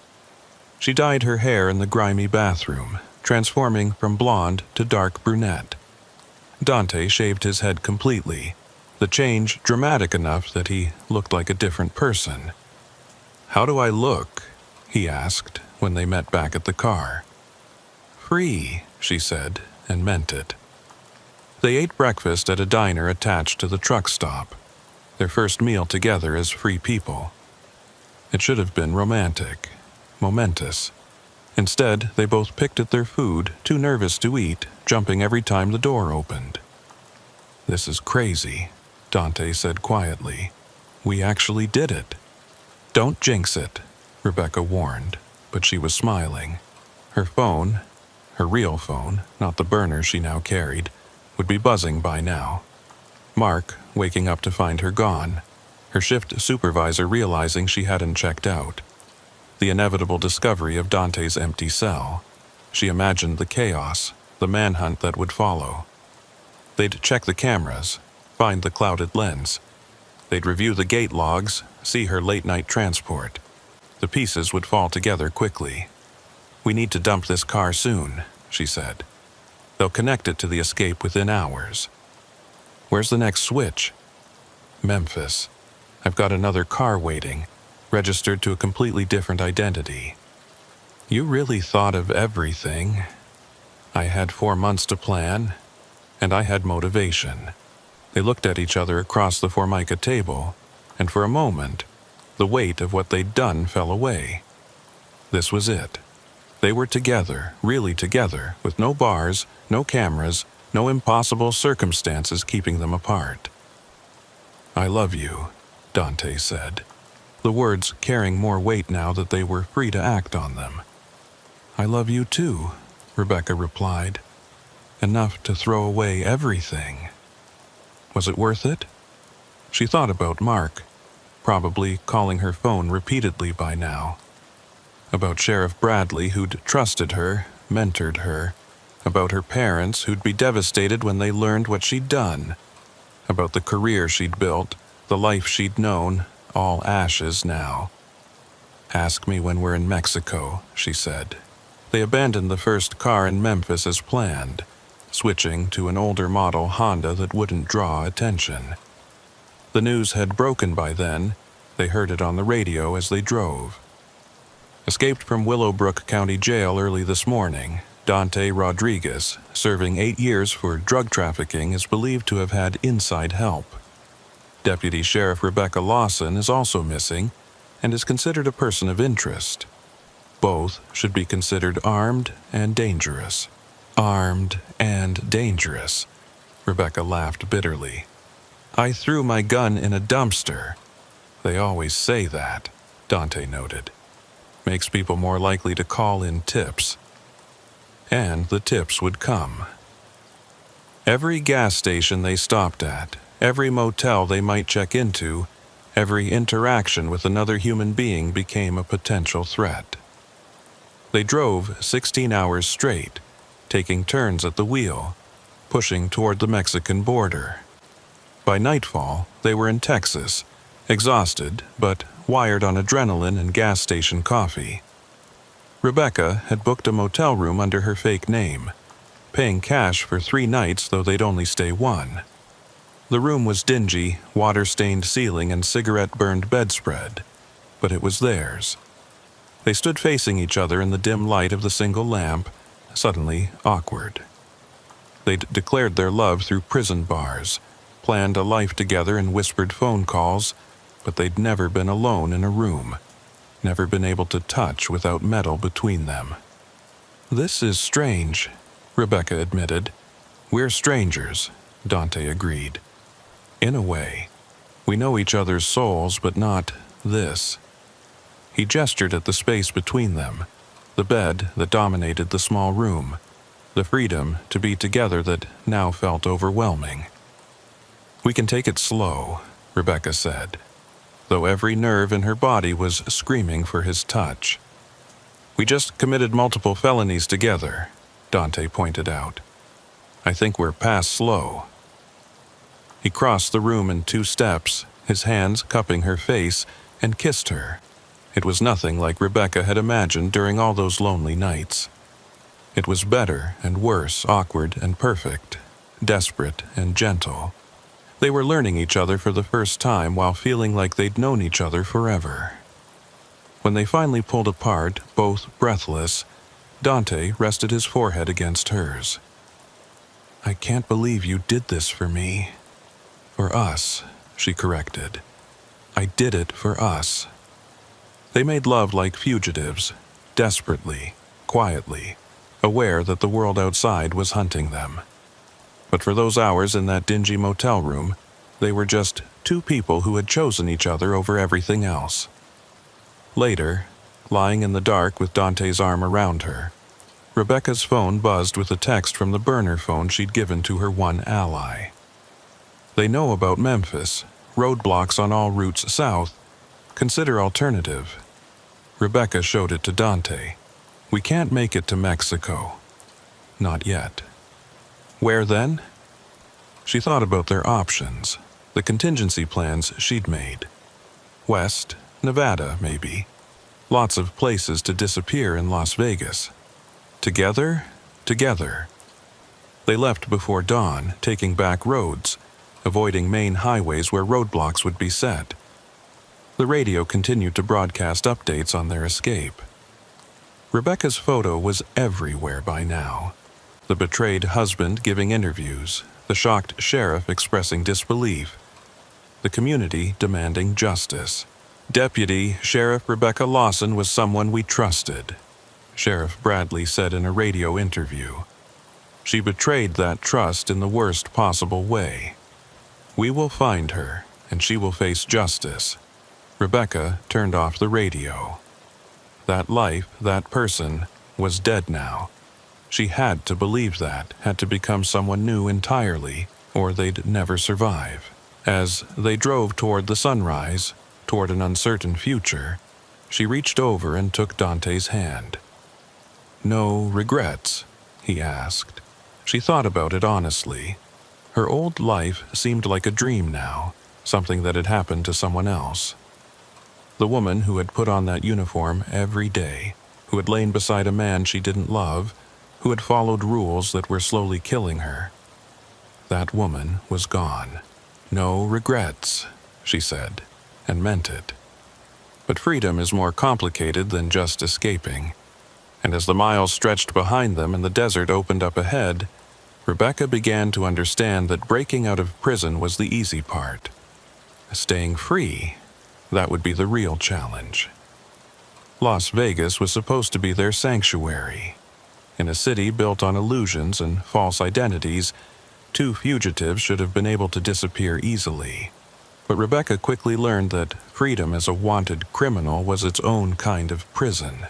She dyed her hair in the grimy bathroom, transforming from blonde to dark brunette. Dante shaved his head completely, the change dramatic enough that he looked like a different person. "How do I look?" he asked when they met back at the car. "Free," she said, and meant it. They ate breakfast at a diner attached to the truck stop, their first meal together as free people. It should have been romantic, momentous. Instead, they both picked at their food, too nervous to eat, jumping every time the door opened. "This is crazy," Dante said quietly. "We actually did it." "Don't jinx it," Rebecca warned, but she was smiling. Her phone, her real phone, not the burner she now carried, would be buzzing by now. Mark, waking up to find her gone, her shift supervisor realizing she hadn't checked out. The inevitable discovery of Dante's empty cell. She imagined the chaos, the manhunt that would follow. They'd check the cameras, find the clouded lens. They'd review the gate logs, see her late-night transport. The pieces would fall together quickly. "We need to dump this car soon," she said. "They'll connect it to the escape within hours." "Where's the next switch?" "Memphis. I've got another car waiting, registered to a completely different identity." "You really thought of everything." "I had 4 months to plan, and I had motivation." They looked at each other across the Formica table, and for a moment, the weight of what they'd done fell away. This was it. They were together, really together, with no bars, no cameras, no impossible circumstances keeping them apart. "I love you," Dante said, the words carrying more weight now that they were free to act on them. "I love you too," Rebecca replied. "Enough to throw away everything." Was it worth it? She thought about Mark, probably calling her phone repeatedly by now. About Sheriff Bradley, who'd trusted her, mentored her. About her parents, who'd be devastated when they learned what she'd done. About the career she'd built, the life she'd known, all ashes now. "Ask me when we're in Mexico," she said. They abandoned the first car in Memphis as planned, switching to an older model Honda that wouldn't draw attention. The news had broken by then. They heard it on the radio as they drove. Escaped from Willowbrook County Jail early this morning, Dante Rodriguez, serving 8 years for drug trafficking, is believed to have had inside help. Deputy Sheriff Rebecca Lawson is also missing and is considered a person of interest. Both should be considered armed and dangerous. Armed and dangerous. Rebecca laughed bitterly. I threw my gun in a dumpster. They always say that, Dante noted. Makes people more likely to call in tips. And the tips would come. Every gas station they stopped at, every motel they might check into, every interaction with another human being became a potential threat. They drove 16 hours straight, taking turns at the wheel, pushing toward the Mexican border. By nightfall, they were in Texas, exhausted but wired on adrenaline and gas station coffee. Rebecca had booked a motel room under her fake name, paying cash for 3 nights though they'd only stay 1. The room was dingy, water-stained ceiling and cigarette-burned bedspread, but it was theirs. They stood facing each other in the dim light of the single lamp, suddenly awkward. They'd declared their love through prison bars, planned a life together in whispered phone calls, but they'd never been alone in a room, never been able to touch without metal between them. This is strange, Rebecca admitted. We're strangers, Dante agreed. In a way. We know each other's souls, but not this. He gestured at the space between them, the bed that dominated the small room, the freedom to be together that now felt overwhelming. We can take it slow, Rebecca said, though every nerve in her body was screaming for his touch. We just committed multiple felonies together, Dante pointed out. I think we're past slow. He crossed the room in 2 steps, his hands cupping her face, and kissed her. It was nothing like Rebecca had imagined during all those lonely nights. It was better and worse, awkward and perfect, desperate and gentle. They were learning each other for the first time while feeling like they'd known each other forever. When they finally pulled apart, both breathless, Dante rested his forehead against hers. I can't believe you did this for me. For us, she corrected. I did it for us. They made love like fugitives, desperately, quietly, aware that the world outside was hunting them. But for those hours in that dingy motel room, they were just 2 people who had chosen each other over everything else. Later, lying in the dark with Dante's arm around her, Rebecca's phone buzzed with a text from the burner phone she'd given to her one ally. They know about Memphis, roadblocks on all routes south. Consider alternative. Rebecca showed it to Dante. We can't make it to Mexico. Not yet. Where then? She thought about their options, the contingency plans she'd made. West, Nevada, maybe. Lots of places to disappear in Las Vegas. Together. They left before dawn, taking back roads, avoiding main highways where roadblocks would be set. The radio continued to broadcast updates on their escape. Rebecca's photo was everywhere by now. The betrayed husband giving interviews, the shocked sheriff expressing disbelief, the community demanding justice. Deputy Sheriff Rebecca Lawson was someone we trusted, Sheriff Bradley said in a radio interview. She betrayed that trust in the worst possible way. We will find her, and she will face justice. Rebecca turned off the radio. That life, that person, was dead now. She had to believe that, had to become someone new entirely, or they'd never survive. As they drove toward the sunrise, toward an uncertain future, she reached over and took Dante's hand. No regrets? He asked. She thought about it honestly. Her old life seemed like a dream now, something that had happened to someone else. The woman who had put on that uniform every day, who had lain beside a man she didn't love, who had followed rules that were slowly killing her. That woman was gone. No regrets, she said, and meant it. But freedom is more complicated than just escaping. And as the miles stretched behind them and the desert opened up ahead, Rebecca began to understand that breaking out of prison was the easy part. Staying free, that would be the real challenge. Las Vegas was supposed to be their sanctuary. In a city built on illusions and false identities, two fugitives should have been able to disappear easily. But Rebecca quickly learned that freedom as a wanted criminal was its own kind of prison.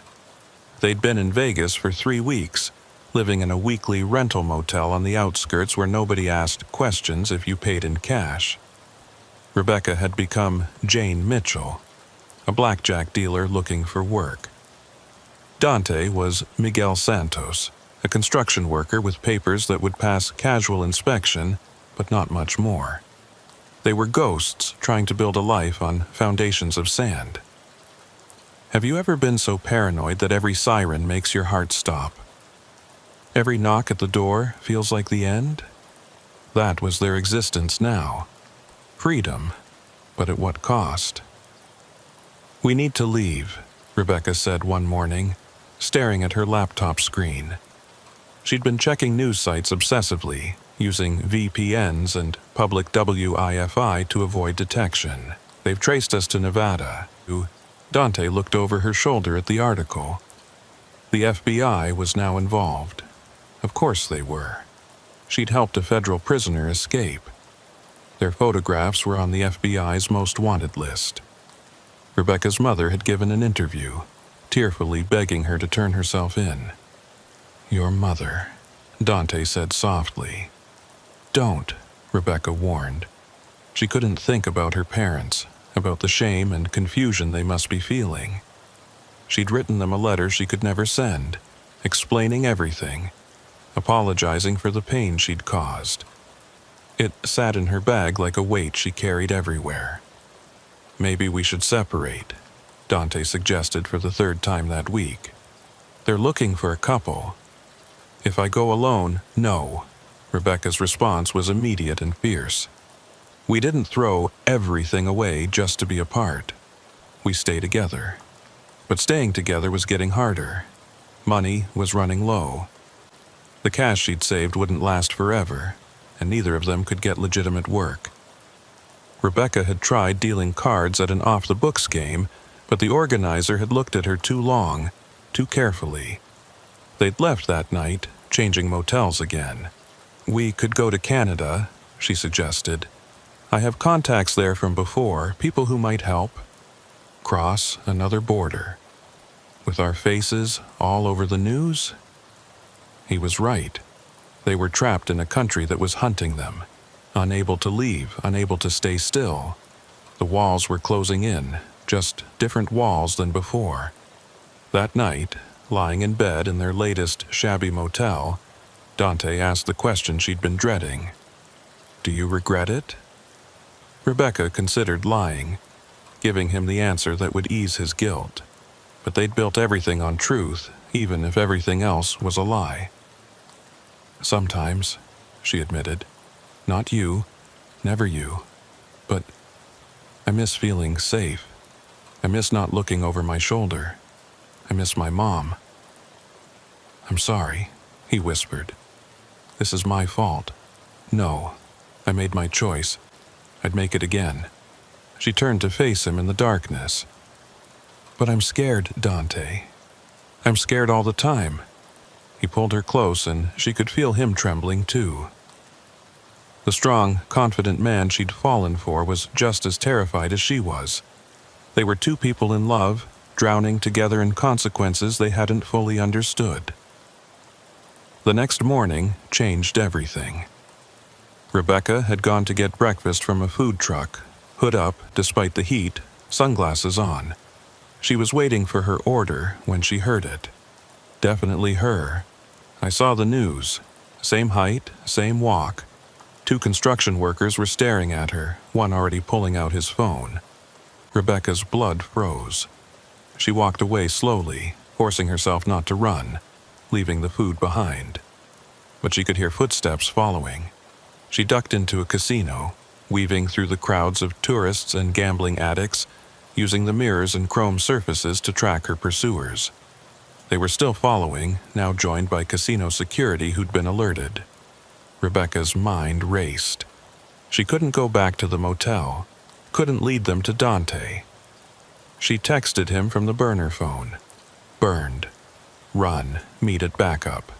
They'd been in Vegas for 3 weeks, living in a weekly rental motel on the outskirts where nobody asked questions if you paid in cash. Rebecca had become Jane Mitchell, a blackjack dealer looking for work. Dante was Miguel Santos, a construction worker with papers that would pass casual inspection, but not much more. They were ghosts trying to build a life on foundations of sand. Have you ever been so paranoid that every siren makes your heart stop? Every knock at the door feels like the end? That was their existence now. Freedom, but at what cost? "We need to leave," Rebecca said one morning, staring at her laptop screen. She'd been checking news sites obsessively, using VPNs and public WIFI to avoid detection. "They've traced us to Nevada." Dante looked over her shoulder at the article. The FBI was now involved. Of course they were. She'd helped a federal prisoner escape. Their photographs were on the FBI's most wanted list. Rebecca's mother had given an interview, tearfully begging her to turn herself in. "Your mother," Dante said softly. "Don't," Rebecca warned. She couldn't think about her parents, about the shame and confusion they must be feeling. She'd written them a letter she could never send, explaining everything, apologizing for the pain she'd caused. It sat in her bag like a weight she carried everywhere. "Maybe we should separate," Dante suggested for the 3rd time that week. "They're looking for a couple." "If I go alone, no." Rebecca's response was immediate and fierce. "We didn't throw everything away just to be apart. We stay together." But staying together was getting harder. Money was running low. The cash she'd saved wouldn't last forever, and neither of them could get legitimate work. Rebecca had tried dealing cards at an off-the-books game, but the organizer had looked at her too long, too carefully. They'd left that night, changing motels again. "We could go to Canada," she suggested. "I have contacts there from before, people who might help." Cross another border. With our faces all over the news? He was right. They were trapped in a country that was hunting them, unable to leave, unable to stay still. The walls were closing in, just different walls than before. That night, lying in bed in their latest shabby motel, Dante asked the question she'd been dreading. "Do you regret it?" Rebecca considered lying, giving him the answer that would ease his guilt. But they'd built everything on truth, even if everything else was a lie. "Sometimes," she admitted. "Not you, never you. But I miss feeling safe. I miss not looking over my shoulder. I miss my mom." "I'm sorry," he whispered. "This is my fault. No, I made my choice. I'd make it again." She turned to face him in the darkness. "But I'm scared, Dante. I'm scared all the time." He pulled her close, and she could feel him trembling too. The strong, confident man she'd fallen for was just as terrified as she was. They were two people in love, drowning together in consequences they hadn't fully understood. The next morning changed everything. Rebecca had gone to get breakfast from a food truck, hood up despite the heat, sunglasses on. She was waiting for her order when she heard it. Definitely her. "I saw the news. Same height, same walk." 2 construction workers were staring at her, one already pulling out his phone. Rebecca's blood froze. She walked away slowly, forcing herself not to run, leaving the food behind. But she could hear footsteps following. She ducked into a casino, weaving through the crowds of tourists and gambling addicts, using the mirrors and chrome surfaces to track her pursuers. They were still following, now joined by casino security who'd been alerted. Rebecca's mind raced. She couldn't go back to the motel, couldn't lead them to Dante. She texted him from the burner phone. Burned. Run. Meet at backup.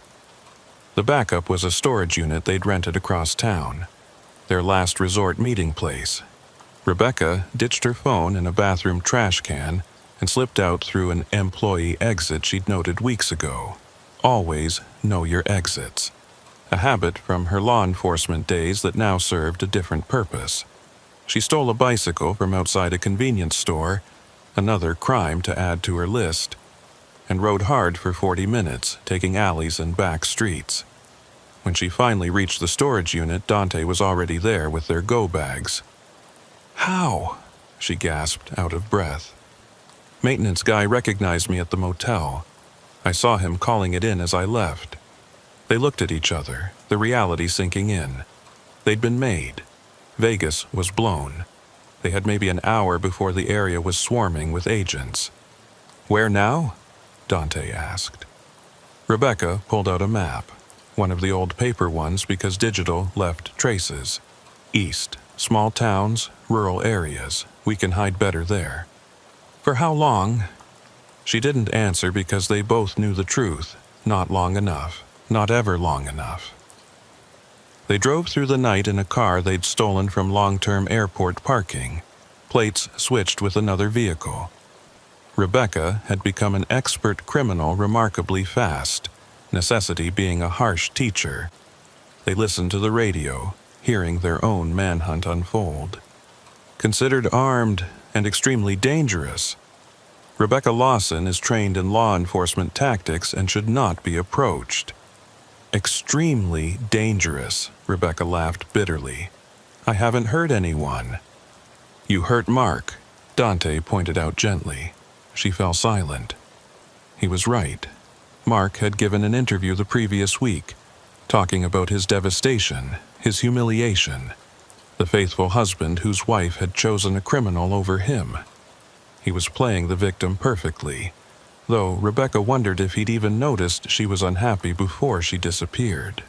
The backup was a storage unit they'd rented across town. Their last resort meeting place. Rebecca ditched her phone in a bathroom trash can and slipped out through an employee exit she'd noted weeks ago. Always know your exits. A habit from her law enforcement days that now served a different purpose. She stole a bicycle from outside a convenience store, another crime to add to her list, and rode hard for 40 minutes, taking alleys and back streets. When she finally reached the storage unit, Dante was already there with their go bags. "How?" she gasped, out of breath. "Maintenance guy recognized me at the motel. I saw him calling it in as I left." They looked at each other, the reality sinking in. They'd been made. Vegas was blown. They had maybe an hour before the area was swarming with agents. "Where now?" Dante asked. Rebecca pulled out a map, one of the old paper ones because digital left traces. East, small towns, rural areas. We can hide better there. "For how long?" She didn't answer because they both knew the truth. Not long enough. Not ever long enough. They drove through the night in a car they'd stolen from long-term airport parking, plates switched with another vehicle. Rebecca had become an expert criminal remarkably fast, necessity being a harsh teacher. They listened to the radio, hearing their own manhunt unfold. Considered armed and extremely dangerous, Rebecca Lawson is trained in law enforcement tactics and should not be approached. "Extremely dangerous," Rebecca laughed bitterly. "I haven't hurt anyone." "You hurt Mark," Dante pointed out gently. She fell silent. He was right. Mark had given an interview the previous week, talking about his devastation, his humiliation, the faithful husband whose wife had chosen a criminal over him. He was playing the victim perfectly, though Rebecca wondered if he'd even noticed she was unhappy before she disappeared.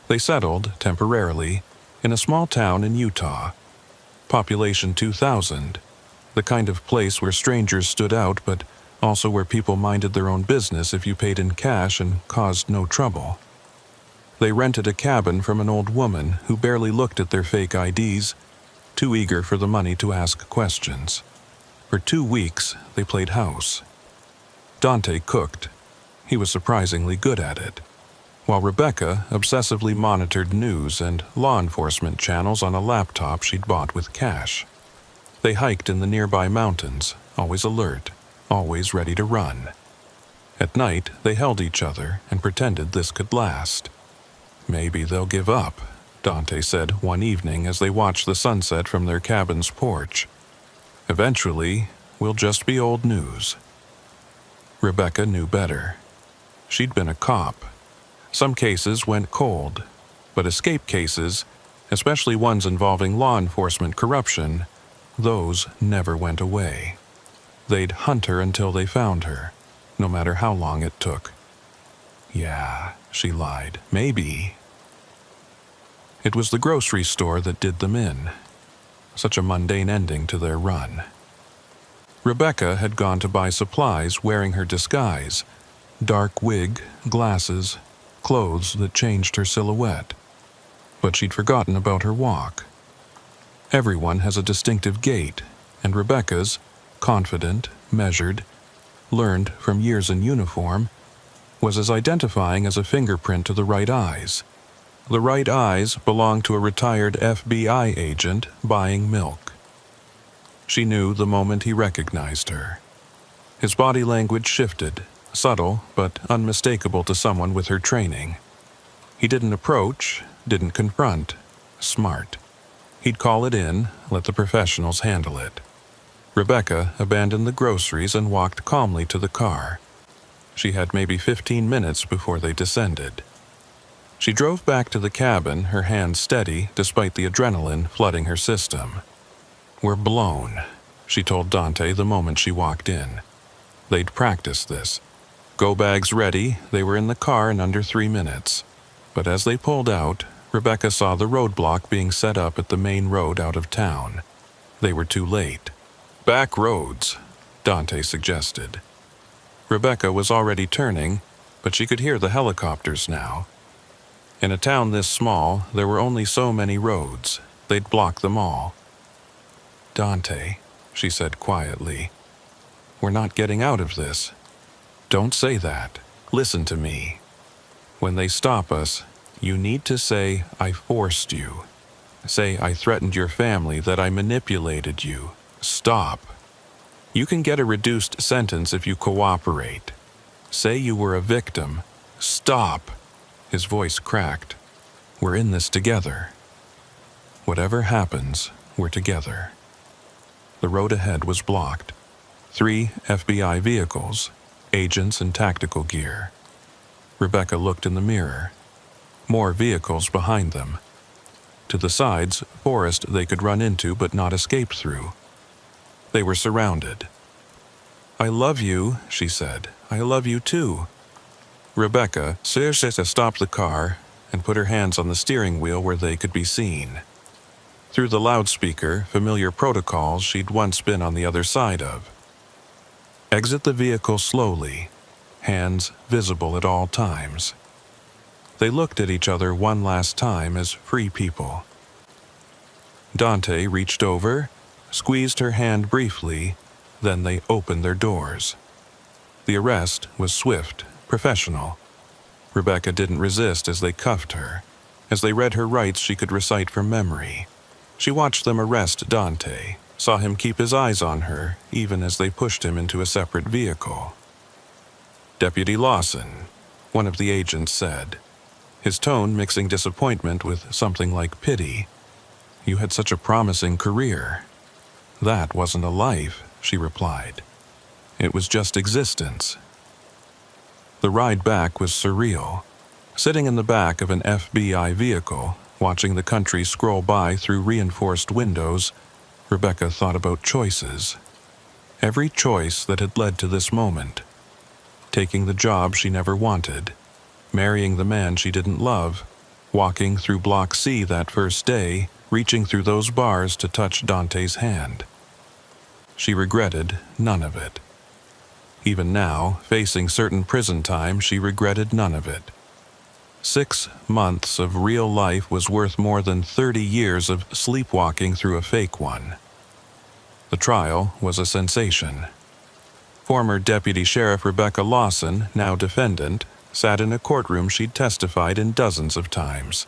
They settled, temporarily, in a small town in Utah. Population 2,000, the kind of place where strangers stood out but also where people minded their own business if you paid in cash and caused no trouble. They rented a cabin from an old woman who barely looked at their fake IDs, too eager for the money to ask questions. For 2 weeks, they played house. Dante cooked. He was surprisingly good at it, while Rebecca obsessively monitored news and law enforcement channels on a laptop she'd bought with cash. They hiked in the nearby mountains, always alert, always ready to run. At night, they held each other and pretended this could last. "Maybe they'll give up," Dante said one evening as they watched the sunset from their cabin's porch. "Eventually, we'll just be old news." Rebecca knew better. She'd been a cop. Some cases went cold, but escape cases, especially ones involving law enforcement corruption, those never went away. They'd hunt her until they found her, no matter how long it took. "Yeah," she lied, "maybe." It was the grocery store that did them in. Such a mundane ending to their run. Rebecca had gone to buy supplies wearing her disguise, dark wig, glasses, clothes that changed her silhouette. But she'd forgotten about her walk. Everyone has a distinctive gait, and Rebecca's, confident, measured, learned from years in uniform, was as identifying as a fingerprint to the right eyes. The right eyes belonged to a retired FBI agent buying milk. She knew the moment he recognized her. His body language shifted, subtle but unmistakable to someone with her training. He didn't approach, didn't confront. Smart. He'd call it in, let the professionals handle it. Rebecca abandoned the groceries and walked calmly to the car. She had maybe 15 minutes before they descended. She drove back to the cabin, her hands steady despite the adrenaline flooding her system. "We're blown," she told Dante the moment she walked in. They'd practiced this. Go bags ready, they were in the car in under 3 minutes. But as they pulled out, Rebecca saw the roadblock being set up at the main road out of town. They were too late. Back roads, Dante suggested. Rebecca was already turning, but she could hear the helicopters now. In a town this small, there were only so many roads. They'd block them all. Dante, she said quietly, we're not getting out of this. Don't say that. Listen to me. When they stop us, you need to say, I forced you. Say, I threatened your family, that I manipulated you. Stop. You can get a reduced sentence if you cooperate. Say you were a victim. Stop. His voice cracked. We're in this together. Whatever happens, we're together. The road ahead was blocked. 3 FBI vehicles, agents in tactical gear. Rebecca looked in the mirror. More vehicles behind them. To the sides, forest they could run into but not escape through. They were surrounded. I love you, she said. I love you too. Rebecca stopped the car and put her hands on the steering wheel where they could be seen. Through the loudspeaker, familiar protocols she'd once been on the other side of. Exit the vehicle slowly, hands visible at all times. They looked at each other one last time as free people. Dante reached over, squeezed her hand briefly, then they opened their doors. The arrest was swift, professional. Rebecca didn't resist as they cuffed her. As they read her rights she could recite from memory. She watched them arrest Dante, saw him keep his eyes on her, even as they pushed him into a separate vehicle. Deputy Lawson, one of the agents said, his tone mixing disappointment with something like pity. You had such a promising career. That wasn't a life, she replied. It was just existence. The ride back was surreal. Sitting in the back of an FBI vehicle, watching the country scroll by through reinforced windows, Rebecca thought about choices. Every choice that had led to this moment. Taking the job she never wanted, marrying the man she didn't love, walking through Block C that first day, reaching through those bars to touch Dante's hand. She regretted none of it. Even now, facing certain prison time, she regretted none of it. 6 months of real life was worth more than 30 years of sleepwalking through a fake one. The trial was a sensation. Former Deputy Sheriff Rebecca Lawson, now defendant, sat in a courtroom she'd testified in dozens of times.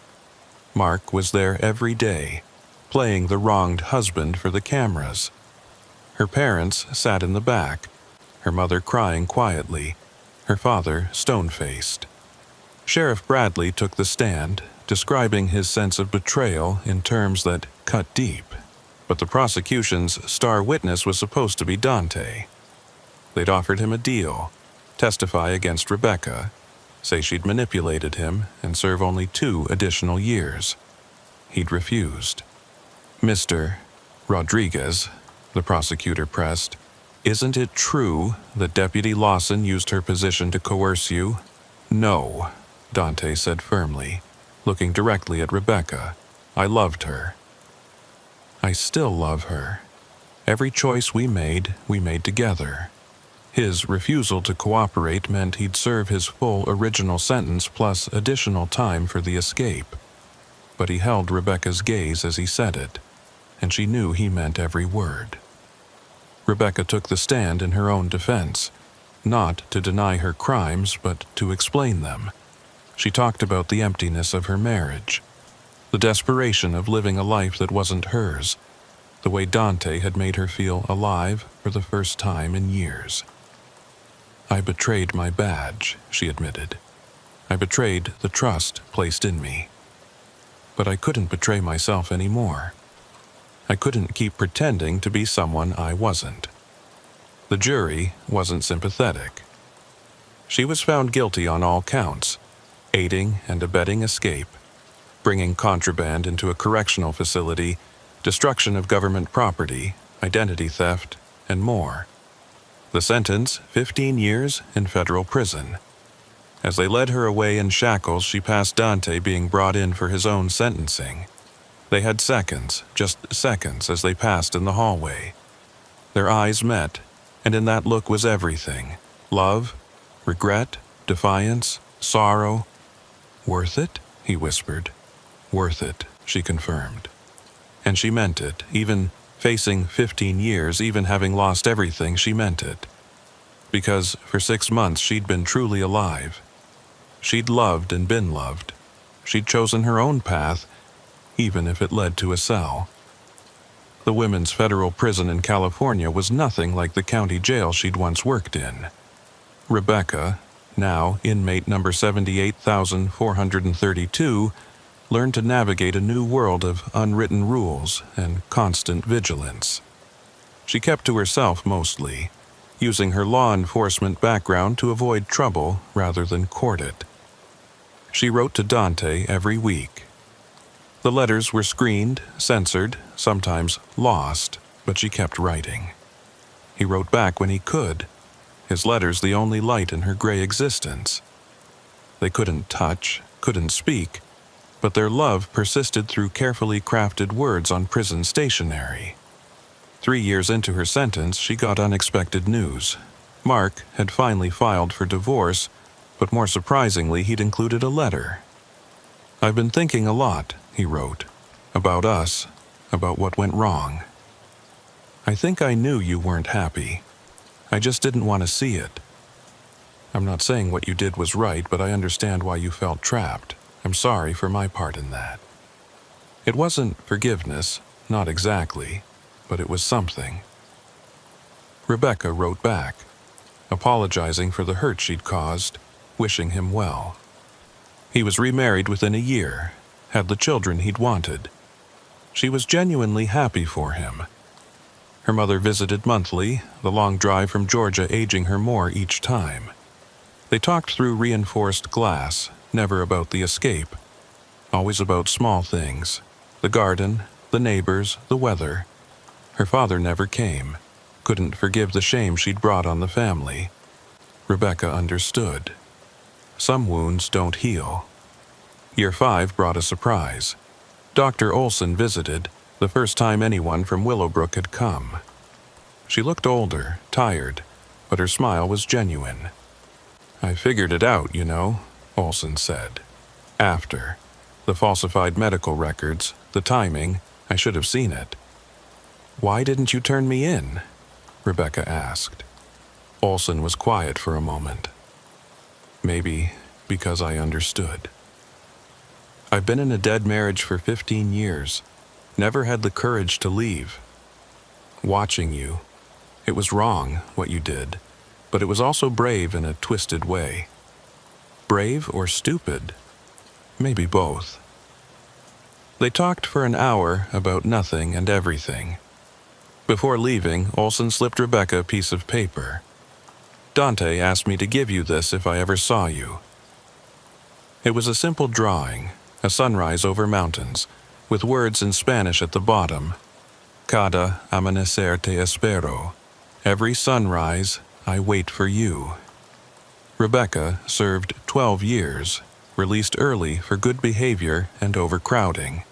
Mark was there every day, playing the wronged husband for the cameras. Her parents sat in the back, her mother crying quietly, her father stone-faced. Sheriff Bradley took the stand, describing his sense of betrayal in terms that cut deep. But the prosecution's star witness was supposed to be Dante. They'd offered him a deal, testify against Rebecca, say she'd manipulated him and serve only 2 additional years. He'd refused. Mr. Rodriguez, the prosecutor pressed, isn't it true that Deputy Lawson used her position to coerce you? No, Dante said firmly, looking directly at Rebecca. I loved her. I still love her. Every choice we made together. His refusal to cooperate meant he'd serve his full original sentence plus additional time for the escape. But he held Rebecca's gaze as he said it, and she knew he meant every word. Rebecca took the stand in her own defense, not to deny her crimes, but to explain them. She talked about the emptiness of her marriage, the desperation of living a life that wasn't hers, the way Dante had made her feel alive for the first time in years. I betrayed my badge, she admitted. I betrayed the trust placed in me. But I couldn't betray myself anymore. I couldn't keep pretending to be someone I wasn't. The jury wasn't sympathetic. She was found guilty on all counts, aiding and abetting escape, bringing contraband into a correctional facility, destruction of government property, identity theft, and more. The sentence, 15 years in federal prison. As they led her away in shackles, she passed Dante being brought in for his own sentencing. They had seconds, just seconds, as they passed in the hallway. Their eyes met, and in that look was everything. Love, regret, defiance, sorrow. "Worth it?" he whispered. "Worth it," she confirmed. And she meant it, even facing 15 years, even having lost everything, she meant it. Because for 6 months she'd been truly alive. She'd loved and been loved. She'd chosen her own path, even if it led to a cell. The women's federal prison in California was nothing like the county jail she'd once worked in. Rebecca, now inmate number 78,432, learned to navigate a new world of unwritten rules and constant vigilance. She kept to herself mostly, using her law enforcement background to avoid trouble rather than court it. She wrote to Dante every week. The letters were screened, censored, sometimes lost, but she kept writing. He wrote back when he could, his letters the only light in her gray existence. They couldn't touch, couldn't speak, but their love persisted through carefully crafted words on prison stationery. 3 years into her sentence, she got unexpected news. Mark had finally filed for divorce, but more surprisingly, he'd included a letter. "I've been thinking a lot," he wrote, "about us, about what went wrong. I think I knew you weren't happy. I just didn't want to see it. I'm not saying what you did was right, but I understand why you felt trapped. I'm sorry for my part in that." It wasn't forgiveness, not exactly, but it was something. Rebecca wrote back, apologizing for the hurt she'd caused, wishing him well. He was remarried within a year, had the children he'd wanted. She was genuinely happy for him. Her mother visited monthly, the long drive from Georgia aging her more each time. They talked through reinforced glass, never about the escape, always about small things, the garden, the neighbors, the weather. Her father never came, couldn't forgive the shame she'd brought on the family. Rebecca understood. Some wounds don't heal. Year 5 brought a surprise. Dr. Olson visited, the first time anyone from Willowbrook had come. She looked older, tired, but her smile was genuine. "I figured it out, you know," Olson said. "After. The falsified medical records, the timing, I should have seen it." "Why didn't you turn me in?" Rebecca asked. Olson was quiet for a moment. "Maybe because I understood. I've been in a dead marriage for 15 years. Never had the courage to leave. Watching you, it was wrong what you did, but it was also brave in a twisted way. Brave or stupid? Maybe both." They talked for an hour about nothing and everything. Before leaving, Olson slipped Rebecca a piece of paper. "Dante asked me to give you this if I ever saw you." It was a simple drawing, a sunrise over mountains, with words in Spanish at the bottom. "Cada amanecer te espero." Every sunrise, I wait for you. Rebecca served 12 years, released early for good behavior and overcrowding.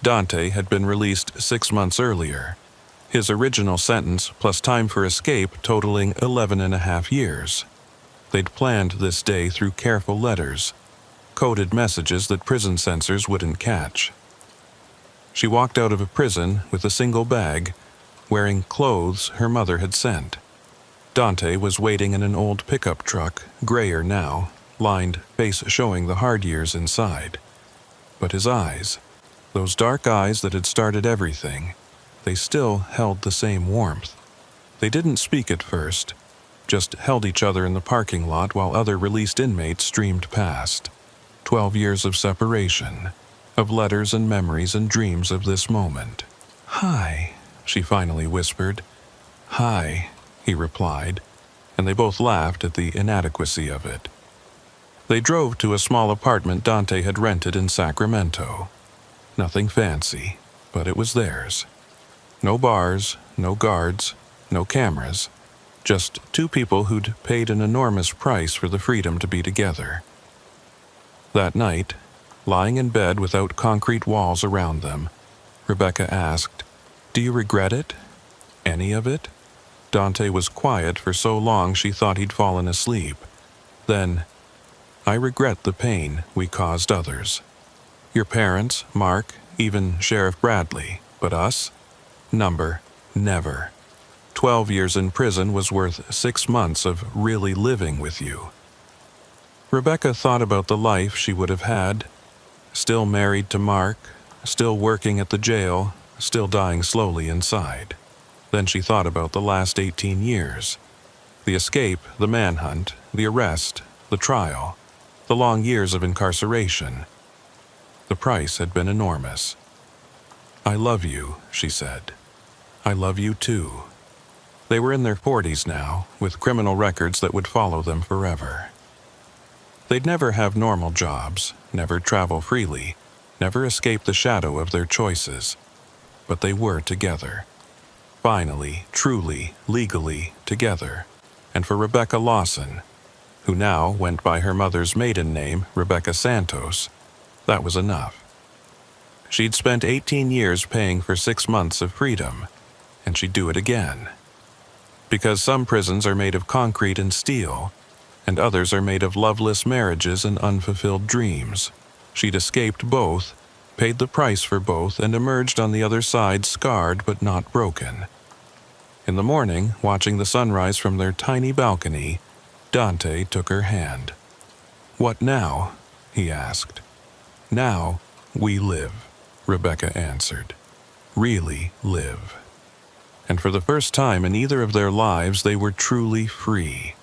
Dante had been released 6 months earlier, his original sentence plus time for escape totaling 11.5 years. They'd planned this day through careful letters, coded messages that prison censors wouldn't catch. She walked out of a prison with a single bag, wearing clothes her mother had sent. Dante was waiting in an old pickup truck, grayer now, lined, face showing the hard years inside. But his eyes, those dark eyes that had started everything, they still held the same warmth. They didn't speak at first, just held each other in the parking lot while other released inmates streamed past. 12 years of separation, of letters and memories and dreams of this moment. "Hi," she finally whispered. "Hi," he replied, and they both laughed at the inadequacy of it. They drove to a small apartment Dante had rented in Sacramento. Nothing fancy, but it was theirs. No bars, no guards, no cameras, just 2 people who'd paid an enormous price for the freedom to be together. That night, lying in bed without concrete walls around them, Rebecca asked, "Do you regret it?" Any of it? Dante was quiet for so long she thought he'd fallen asleep. Then, I regret the pain we caused others. Your parents, Mark, even Sheriff Bradley, but us? Never. 12 years in prison was worth 6 months of really living with you. Rebecca thought about the life she would have had, still married to Mark, still working at the jail, still dying slowly inside. Then she thought about the last 18 years. The escape, the manhunt, the arrest, the trial, the long years of incarceration. The price had been enormous. I love you, she said. I love you too. They were in their 40s now, with criminal records that would follow them forever. They'd never have normal jobs, never travel freely, never escape the shadow of their choices. But they were together. Finally, truly, legally together. And for Rebecca Lawson, who now went by her mother's maiden name, Rebecca Santos, that was enough. She'd spent 18 years paying for 6 months of freedom, and she'd do it again. Because some prisons are made of concrete and steel, and others are made of loveless marriages and unfulfilled dreams. She'd escaped both, paid the price for both, and emerged on the other side scarred but not broken. In the morning, watching the sunrise from their tiny balcony, Dante took her hand. "What now?" he asked. "Now, we live," Rebecca answered. "Really live." And for the first time in either of their lives, they were truly free.